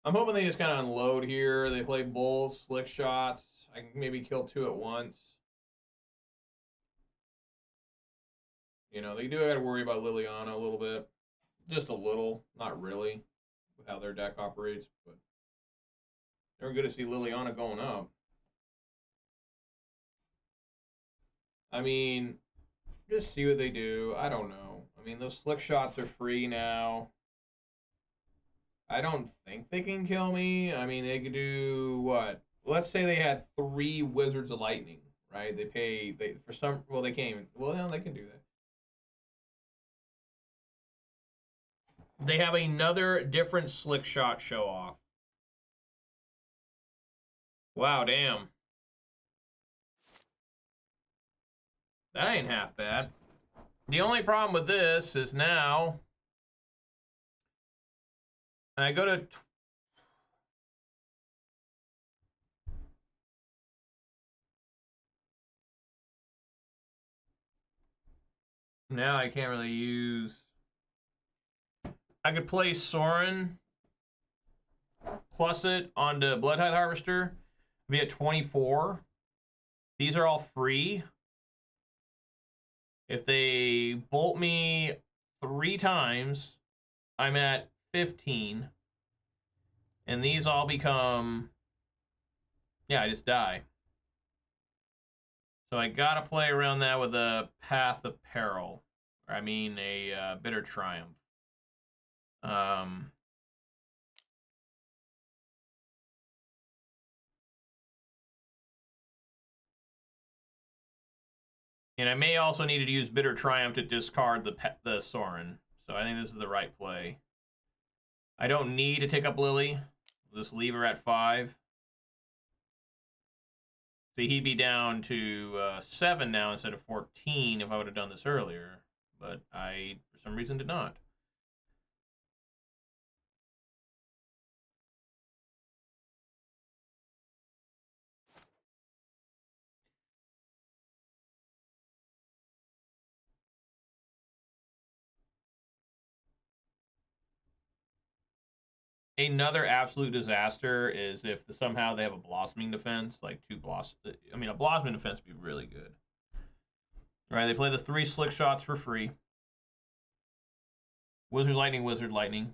I'm hoping they just kind of unload here. They play both slick shots. I can maybe kill 2 at once. You know, they do have to worry about Liliana a little bit. Just a little. Not really. With how their deck operates. But they're good to see Liliana going up. I mean, just see what they do. I don't know. I mean, those slick shots are free now. I don't think they can kill me. I mean, they could do what? Let's say they had 3 Wizards of Lightning, right? They for some, well, they can't even, well, no, they can do that. They have another different slick shot show off. Wow, damn. That ain't half bad. The only problem with this is now I go to now I can't really use. I could play Sorin plus it onto Bloodtithe Harvester, be at 24. These are all free. If they bolt me 3 times, I'm at 15. And these all become, yeah, I just die. So I gotta play around that with a Path of Peril. Or I mean a Bitter Triumph. And I may also need to use Bitter Triumph to discard the Sorin. So I think this is the right play. I don't need to take up Lily. We'll just leave her at 5. See, he'd be down to 7 now instead of 14 if I would have done this earlier. But I, for some reason, did not. Another absolute disaster is if somehow they have a Blossoming Defense, like 2 Blossom. I mean, a Blossoming Defense would be really good. All right, they play the 3 Slick Shots for free. Wizard Lightning, Wizard Lightning.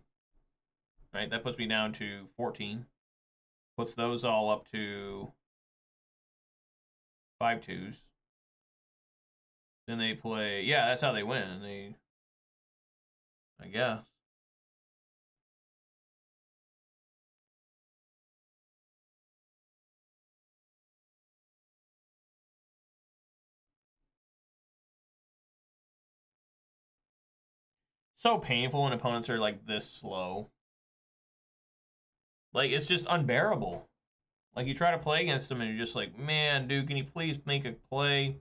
All right, that puts me down to 14. Puts those all up to 5 2s. Then they play, yeah, that's how they win. I guess. So painful when opponents are like this slow. Like, it's just unbearable. Like, you try to play against them and you're just like, man, dude, can you please make a play?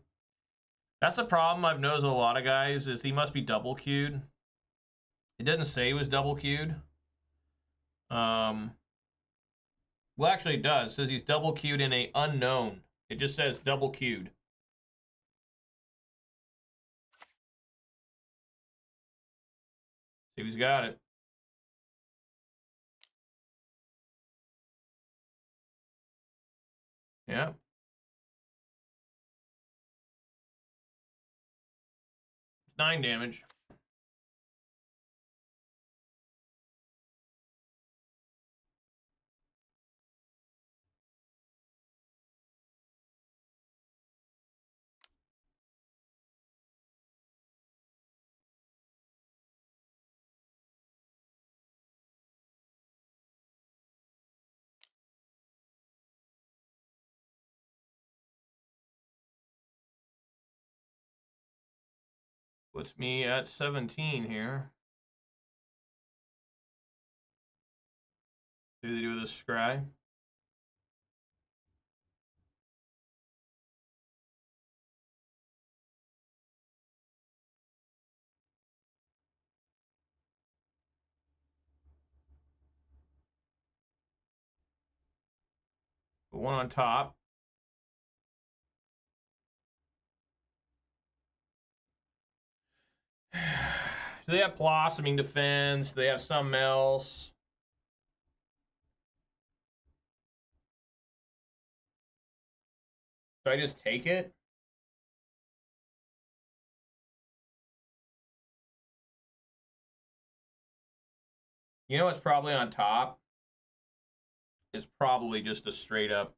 That's the problem I've noticed with a lot of guys, is he must be double queued. It doesn't say he was double queued. Well, actually it does. It says he's double queued in a unknown. It just says double queued. See if he's got it. Yeah. It's 9 damage. Puts me at 17 here. What do they do with this scry? Put 1 on top. So they have Blossoming Defense. They have something else. So I just take it? You know what's probably on top? It's probably just a straight up.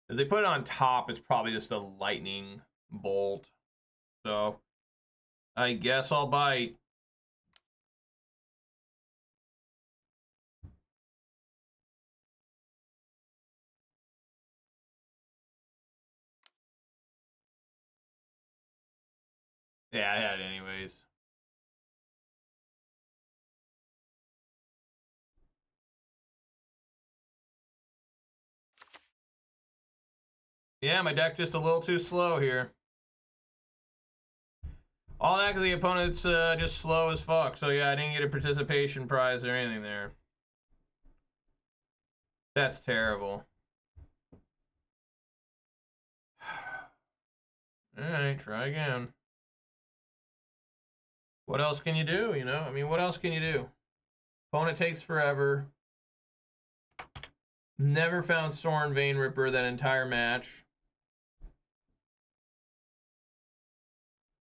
If they put it on top, it's probably just a lightning bolt. So I guess I'll bite. Yeah, I had it anyways. Yeah, my deck just a little too slow here. All that because the opponent's just slow as fuck. So yeah, I didn't get a participation prize or anything there. That's terrible. Alright, try again. What else can you do, you know? I mean, what else can you do? Opponent takes forever. Never found Sorin Vein Ripper that entire match.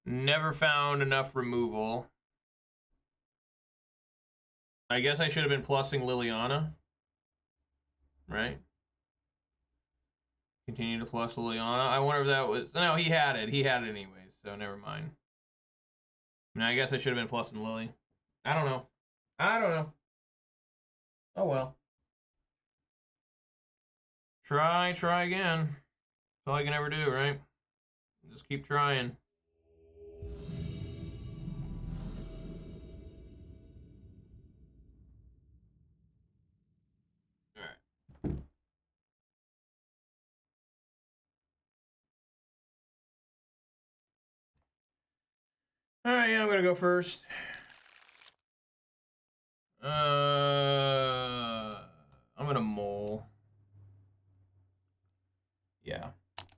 Never found enough removal. I guess I should have been plussing Liliana. Right? Continue to plus Liliana. I wonder if that was... No, he had it. He had it anyways, so never mind. I mean, I guess I should have been plussing Lily. I don't know. I don't know. Oh well. Try again. That's all you can ever do, right? Just keep trying. Alright. Alright, yeah, I'm gonna go first. I'm gonna mole. Yeah.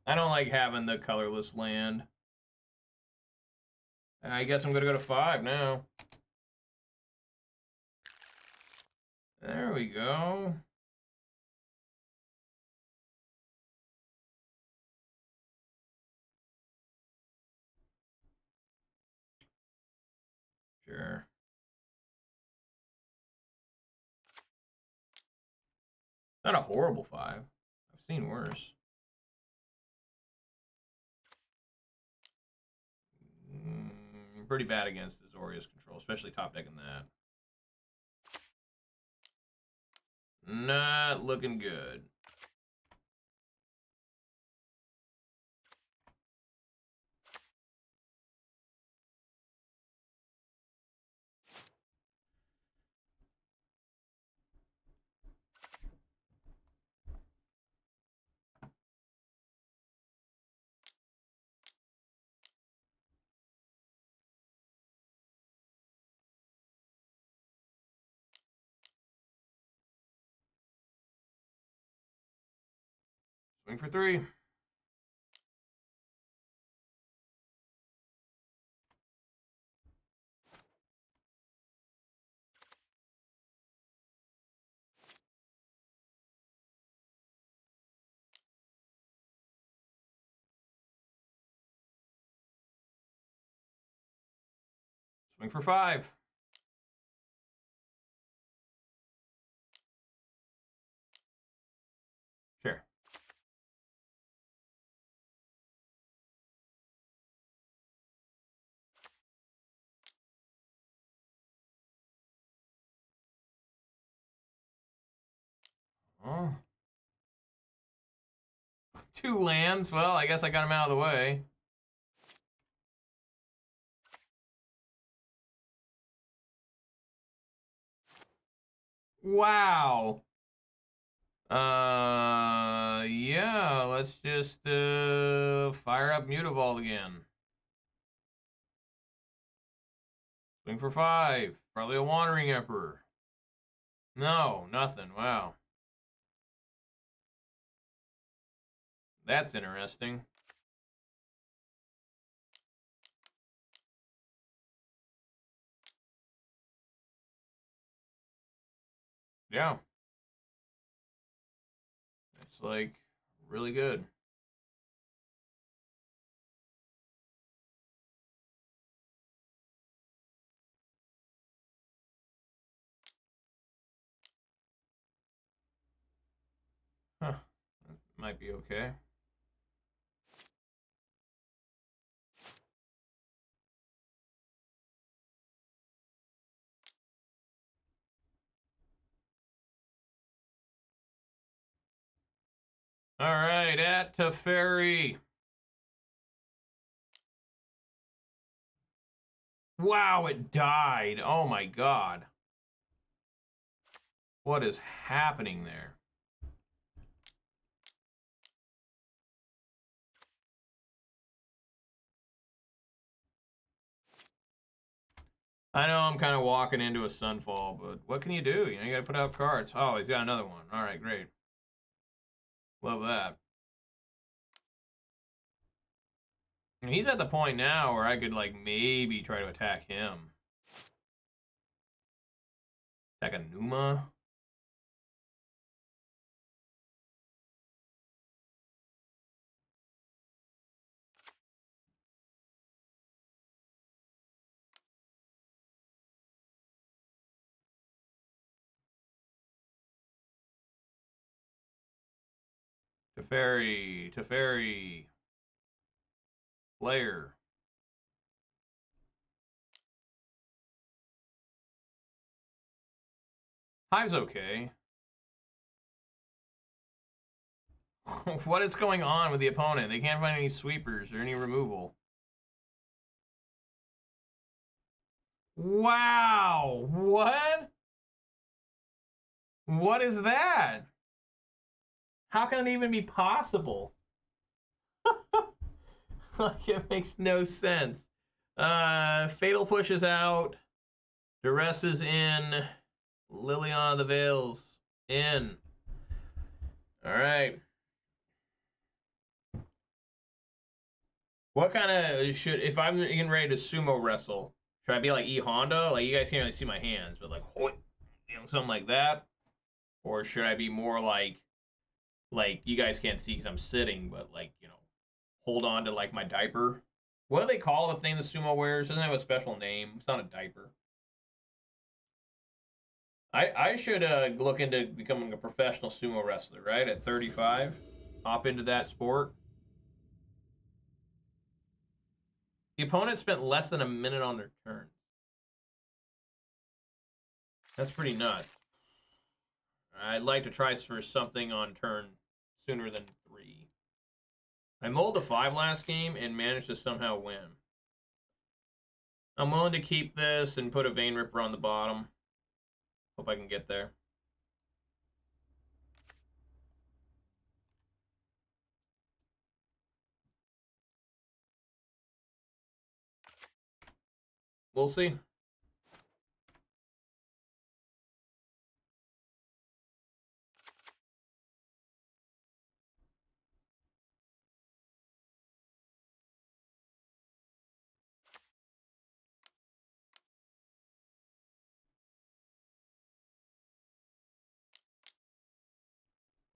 I don't like having the colorless land. I guess I'm gonna go to 5 now. There we go. Sure. Not a horrible 5. I've seen worse. Pretty bad against Azorious control, especially top decking that. Not looking good. Swing for 3. Swing for 5. Sure. Oh. 2 lands. Well, I guess I got him out of the way. Wow. Yeah, let's just fire up Mutavault again. Swing for 5. Probably a Wandering Emperor. No, nothing. Wow. That's interesting. Yeah. It's like really good. Huh. That might be okay. All right, at Teferi. Wow, it died. Oh my god. What is happening there? I know I'm kind of walking into a sunfall, but what can you do? You know, you gotta put out cards. Oh, he's got another one. All right, great. Love that. And he's at the point now where I could, like, maybe try to attack him. Takenuma. Teferi. Teferi. Player. Hive's okay. What is going on with the opponent? They can't find any sweepers or any removal. Wow! What? What is that? How can it even be possible? Like, it makes no sense. Fatal Push is out. Duress is in. Liliana the Veils in. Alright. What kind of should, if I'm getting ready to sumo wrestle, should I be like E Honda? Like, you guys can't really see my hands, but like, you know, something like that? Or should I be more like you guys can't see because I'm sitting, but like, you know, hold on to like my diaper? What do they call the thing the sumo wears? Doesn't it have a special name? It's not a diaper. I should look into becoming a professional sumo wrestler, right? At 35, hop into that sport. The opponent spent less than a minute on their turn. That's pretty nuts. I'd like to try for something on turn sooner than 3. I mulled a 5 last game and managed to somehow win. I'm willing to keep this and put a Vein Ripper on the bottom. Hope I can get there. We'll see.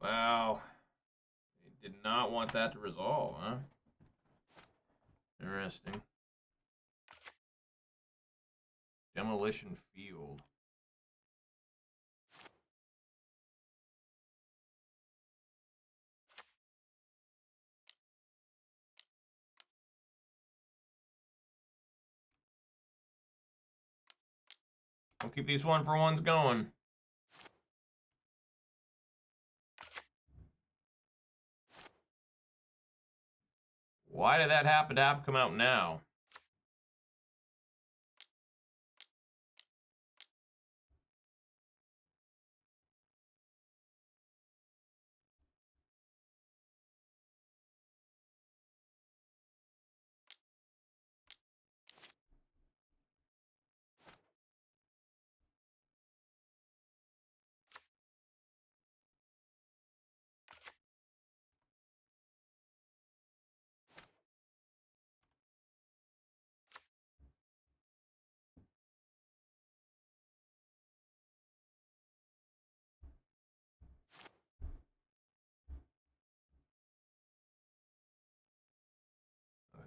Wow. They did not want that to resolve, huh? Interesting. Demolition Field. We'll keep these 1-for-1s going. Why did that happen to have to come out now?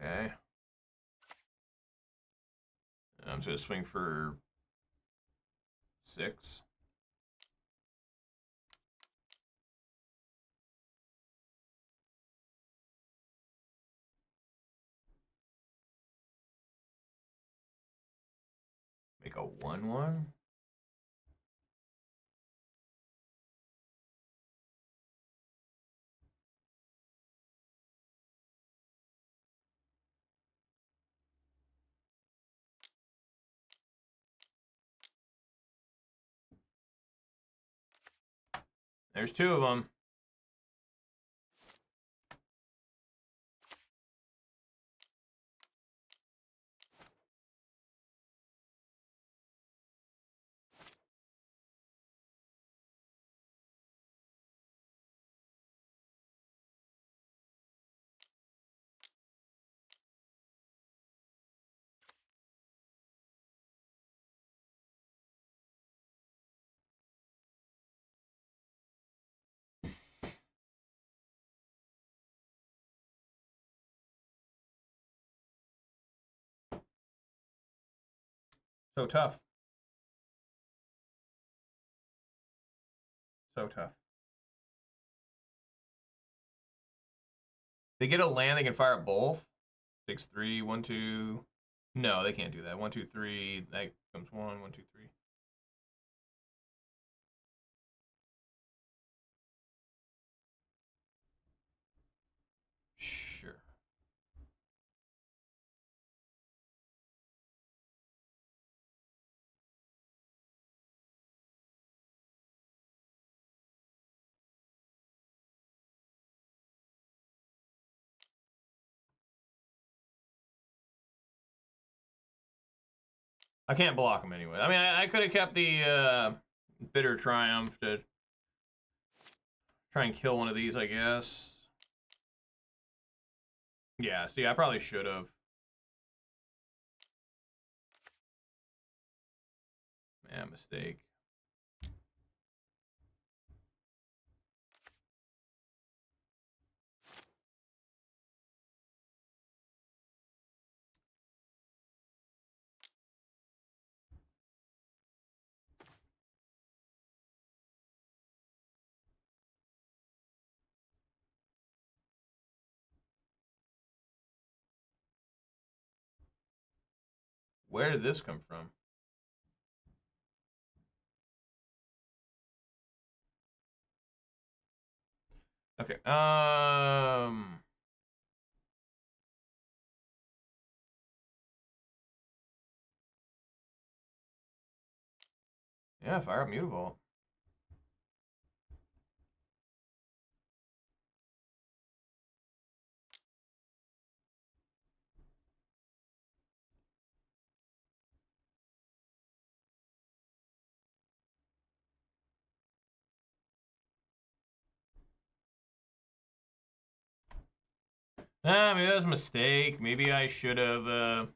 Okay. I'm just going to swing for 6. Make a 1-1. There's 2 of them. So tough. So tough. They get a land, they can fire at both. 6-3, 1-2. No, they can't do that. 1-2-3. That comes 1, 1-2-3. I can't block them anyway. I mean, I could have kept the Bitter Triumph to try and kill one of these, I guess. Yeah, see, I probably should have. Yeah, mistake. Where did this come from? Okay. Yeah, fire up Mutavault. Maybe that was a mistake. Maybe I should have. The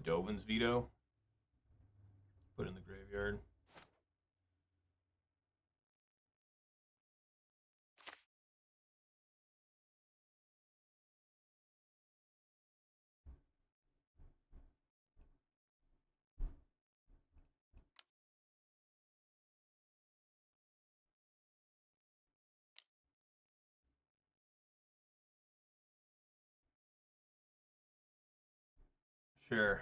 Dovin's Veto. Put in the graveyard. Sure.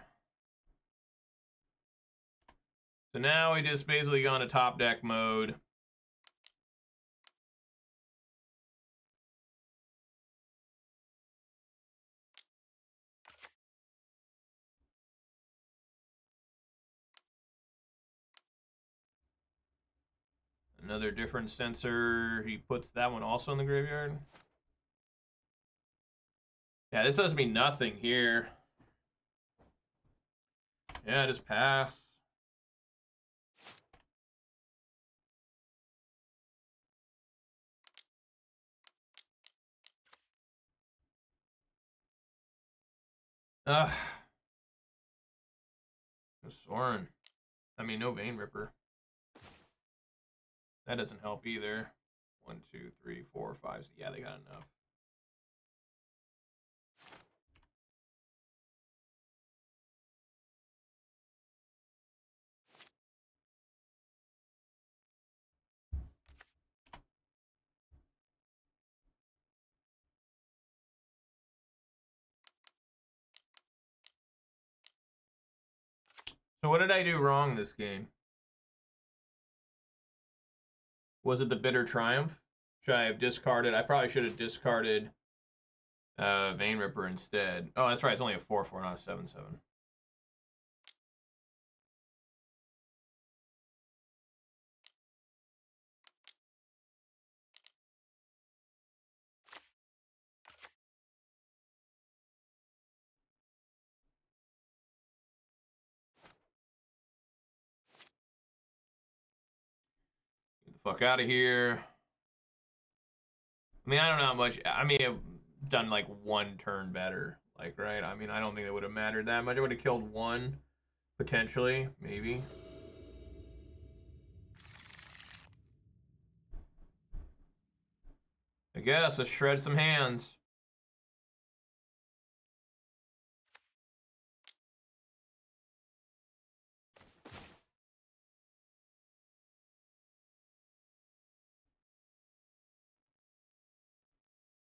So now we just basically go into top deck mode. Another different sensor. He puts that one also in the graveyard. Yeah, this does me nothing here. Yeah, just pass. Ugh. No Sorin. I mean, no Vein Ripper. That doesn't help either. 1, 2, 3, 4, 5. Yeah, they got enough. So what did I do wrong this game? Was it the Bitter Triumph? Should I have discarded? I probably should have discarded Vein Ripper instead. Oh, that's right. It's only a 4/4, not a 7/7. Get the fuck out of here. I mean, I don't know how much. I may have done like one turn better. Like, right? I mean, I don't think it would have mattered that much. I would have killed one, potentially, maybe. I guess let's shred some hands.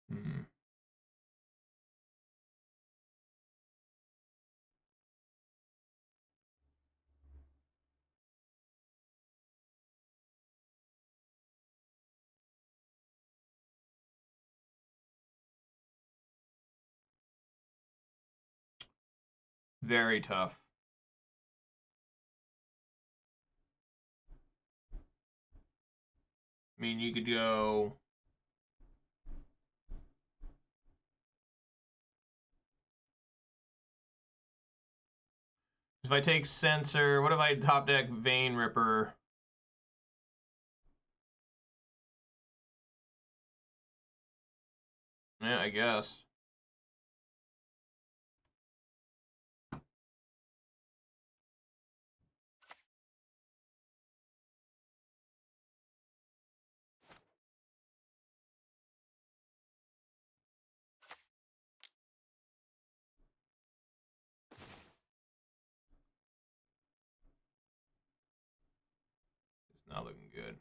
Hmm. Very tough. I mean, you could go... If I take Censor, what if I top deck Vein Ripper? Yeah, I guess. It's not looking good.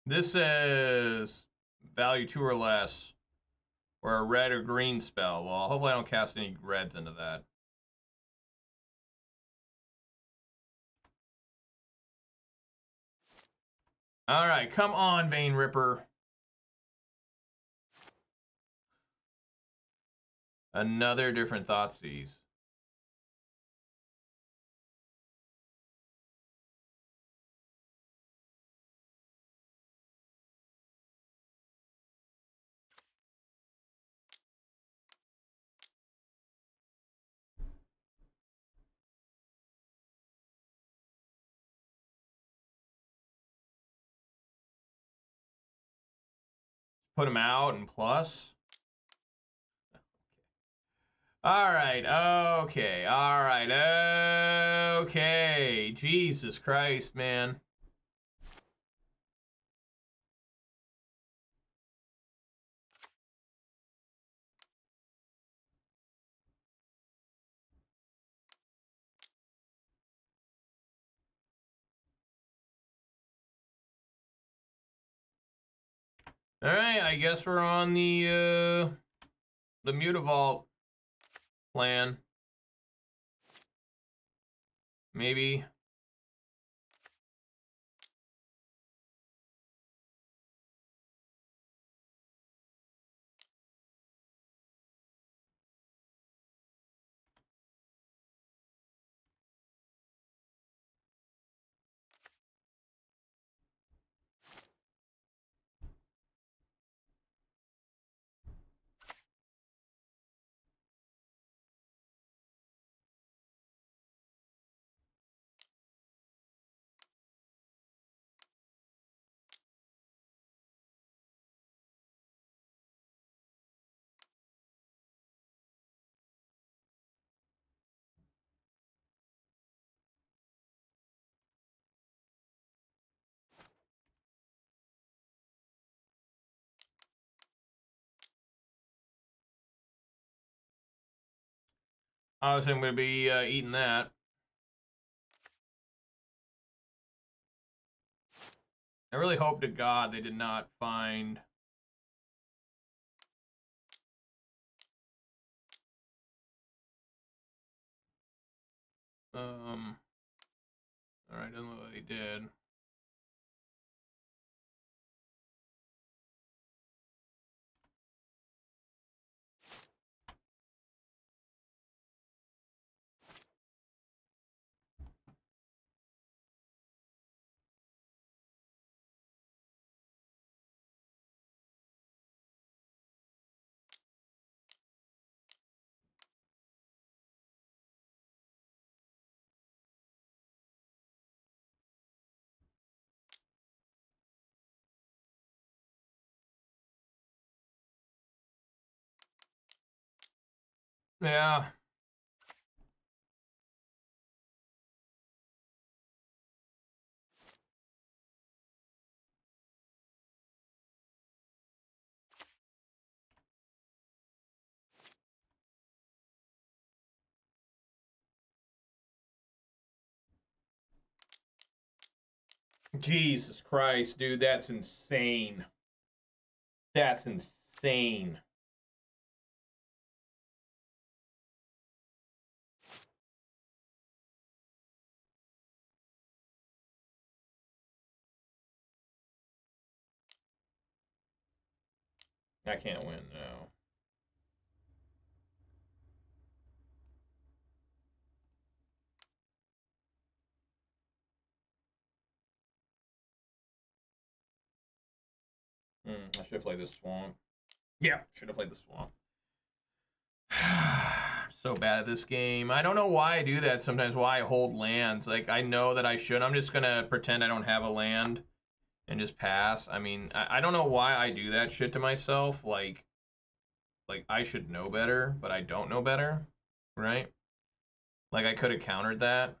This says value 2 or less, or a red or green spell. Well, hopefully I don't cast any reds into that. Alright, come on, Vein Ripper. Another different Thoughtseize. Put him out and plus. Alright, okay, alright, okay. Jesus Christ, man. Alright, I guess we're on the Mutavault plan. Maybe. Obviously, I'm going to be eating that. I really hope to God they did not find... Alright, doesn't look like they did. Yeah. Jesus Christ, dude, that's insane. That's insane. I can't win, no. I should have played the swamp. Yeah, should have played the swamp. So bad at this game. I don't know why I do that sometimes, why I hold lands. Like, I know that I should. I'm just going to pretend I don't have a land and just pass. I mean, I don't know why I do that shit to myself. Like I should know better, but I don't know better, right? Like, I could have countered that.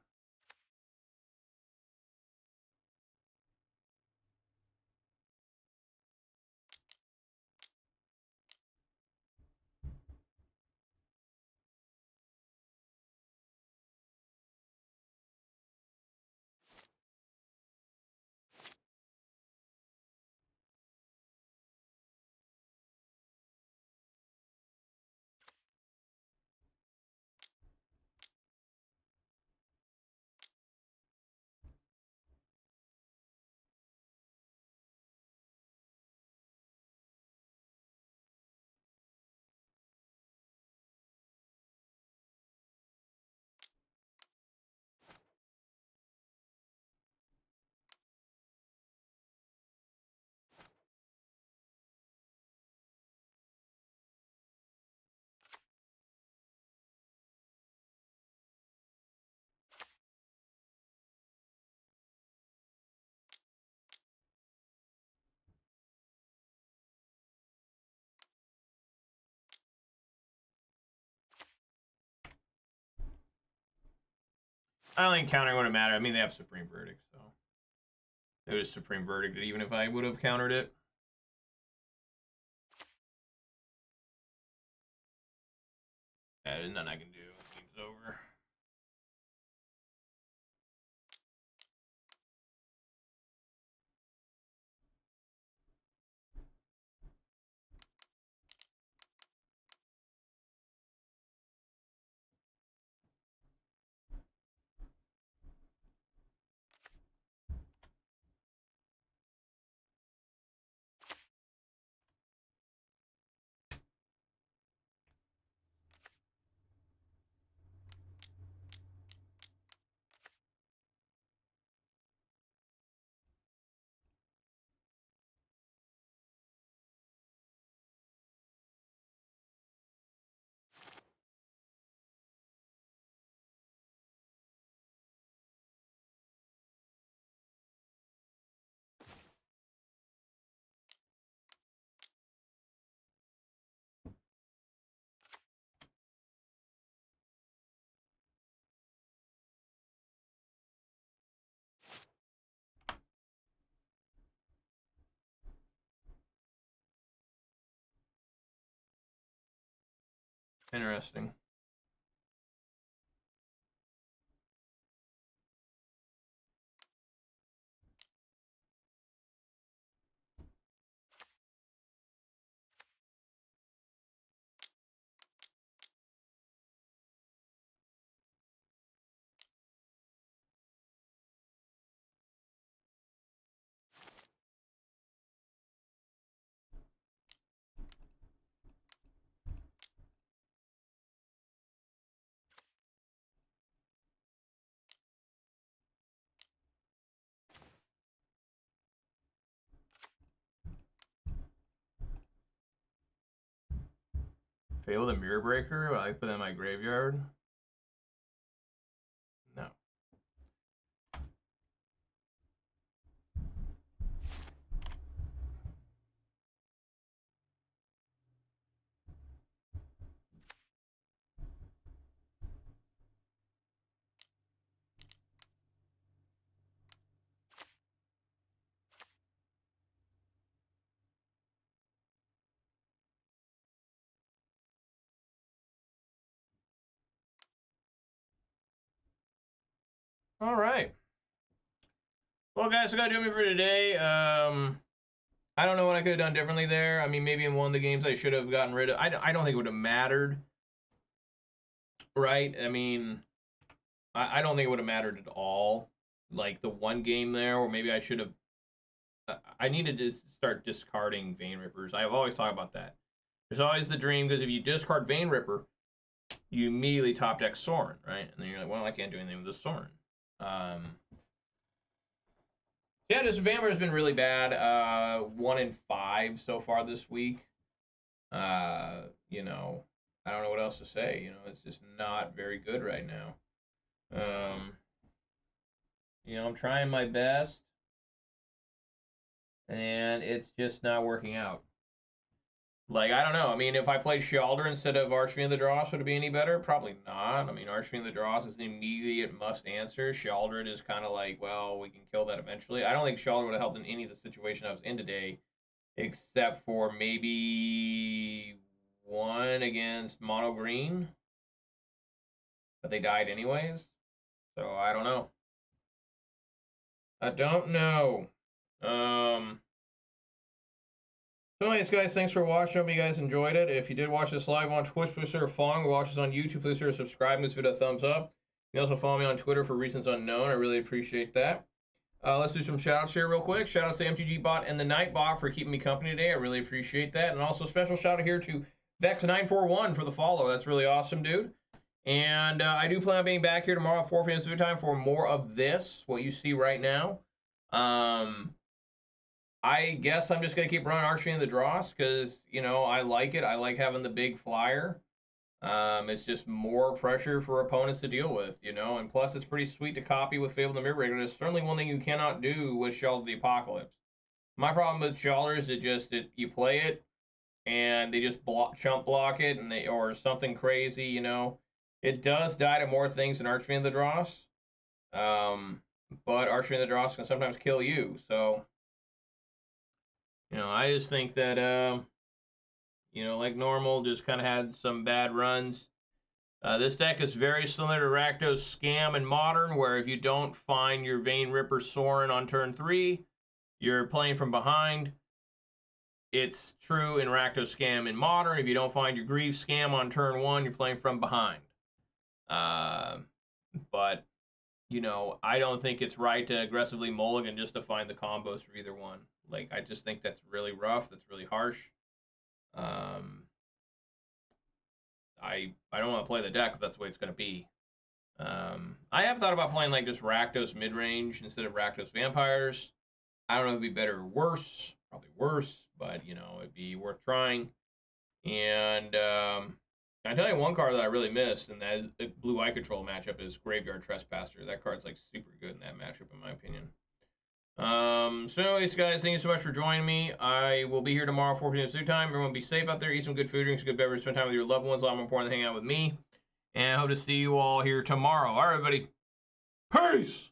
I don't think countering would have mattered. I mean, they have Supreme Verdict, so it was Supreme Verdict, even if I would have countered it. Yeah, there's nothing I can do. Game's over. Interesting. Fable the Mirror Breaker? I put that in my graveyard. No. All right. Well, guys, that's gonna do me for today. I don't know what I could have done differently there. I mean, maybe in one of the games I should have gotten rid of. I don't think it would have mattered, right? I mean, I don't think it would have mattered at all. Like the one game there, or maybe I should have. I needed to start discarding Vein Rippers. I've always talked about that. There's always the dream, because if you discard Vein Ripper, you immediately top deck Sorin, right? And then you're like, well, I can't do anything with this Sorin. Yeah, this Vampire has been really bad. 1 in 5 so far this week. You know, I don't know what else to say. You know, it's just not very good right now. You know, I'm trying my best, and it's just not working out. Like, I don't know. I mean, if I played Sheoldred instead of Archfiend of the Dross, would it be any better? Probably not. I mean, Archfiend of the Dross is an immediate must answer. Sheoldred is kind of like, well, we can kill that eventually. I don't think Sheoldred would have helped in any of the situation I was in today, except for maybe one against Mono Green. But they died anyways. So, I don't know. I don't know. So anyways, guys, thanks for watching. Hope you guys enjoyed it. If you did watch this live on Twitch, please consider following. Watch this on YouTube, please consider subscribing. This video a thumbs up. You can also follow me on Twitter for reasons unknown. I really appreciate that. Let's do some shout-outs here real quick. Shout-outs to MTG Bot and the Nightbot for keeping me company today. I really appreciate that. And also special shout-out here to Vex941 for the follow. That's really awesome, dude. And I do plan on being back here tomorrow at 4 p.m. Pacific time for more of this, what you see right now. I guess I'm just going to keep running Archfiend of the Dross because, you know, I like it. I like having the big flyer. It's just more pressure for opponents to deal with, you know, and plus it's pretty sweet to copy with Fable the Mirror. It's certainly one thing you cannot do with Sheoldred the Apocalypse. My problem with Sheoldred is you play it and they just chump block it and or something crazy, you know. It does die to more things than Archfiend of the Dross. But Archfiend of the Dross can sometimes kill you, so... You know, I just think that, you know, like normal, just kind of had some bad runs. This deck is very similar to Rakdos Scam in Modern, where if you don't find your Vein Ripper Sorin on turn 3, you're playing from behind. It's true in Rakdos Scam in Modern. If you don't find your Grief Scam on turn 1, you're playing from behind. But, you know, I don't think it's right to aggressively mulligan just to find the combos for either one. Like, I just think that's really rough. That's really harsh. I don't want to play the deck if that's the way it's going to be. I have thought about playing, like, just Rakdos mid-range instead of Rakdos Vampires. I don't know if it'd be better or worse. Probably worse, but, you know, it'd be worth trying. And I tell you one card that I really missed, and that is the blue eye control matchup is Graveyard Trespasser. That card's, like, super good in that matchup, in my opinion. So anyways, guys, thank you so much for joining me. I will be here tomorrow, 4 p.m. Pacific time. Everyone be safe out there. Eat some good food, drink some good beverage, spend time with your loved ones. A lot more important than hang out with me. And I hope to see you all here tomorrow. All right, everybody. Peace!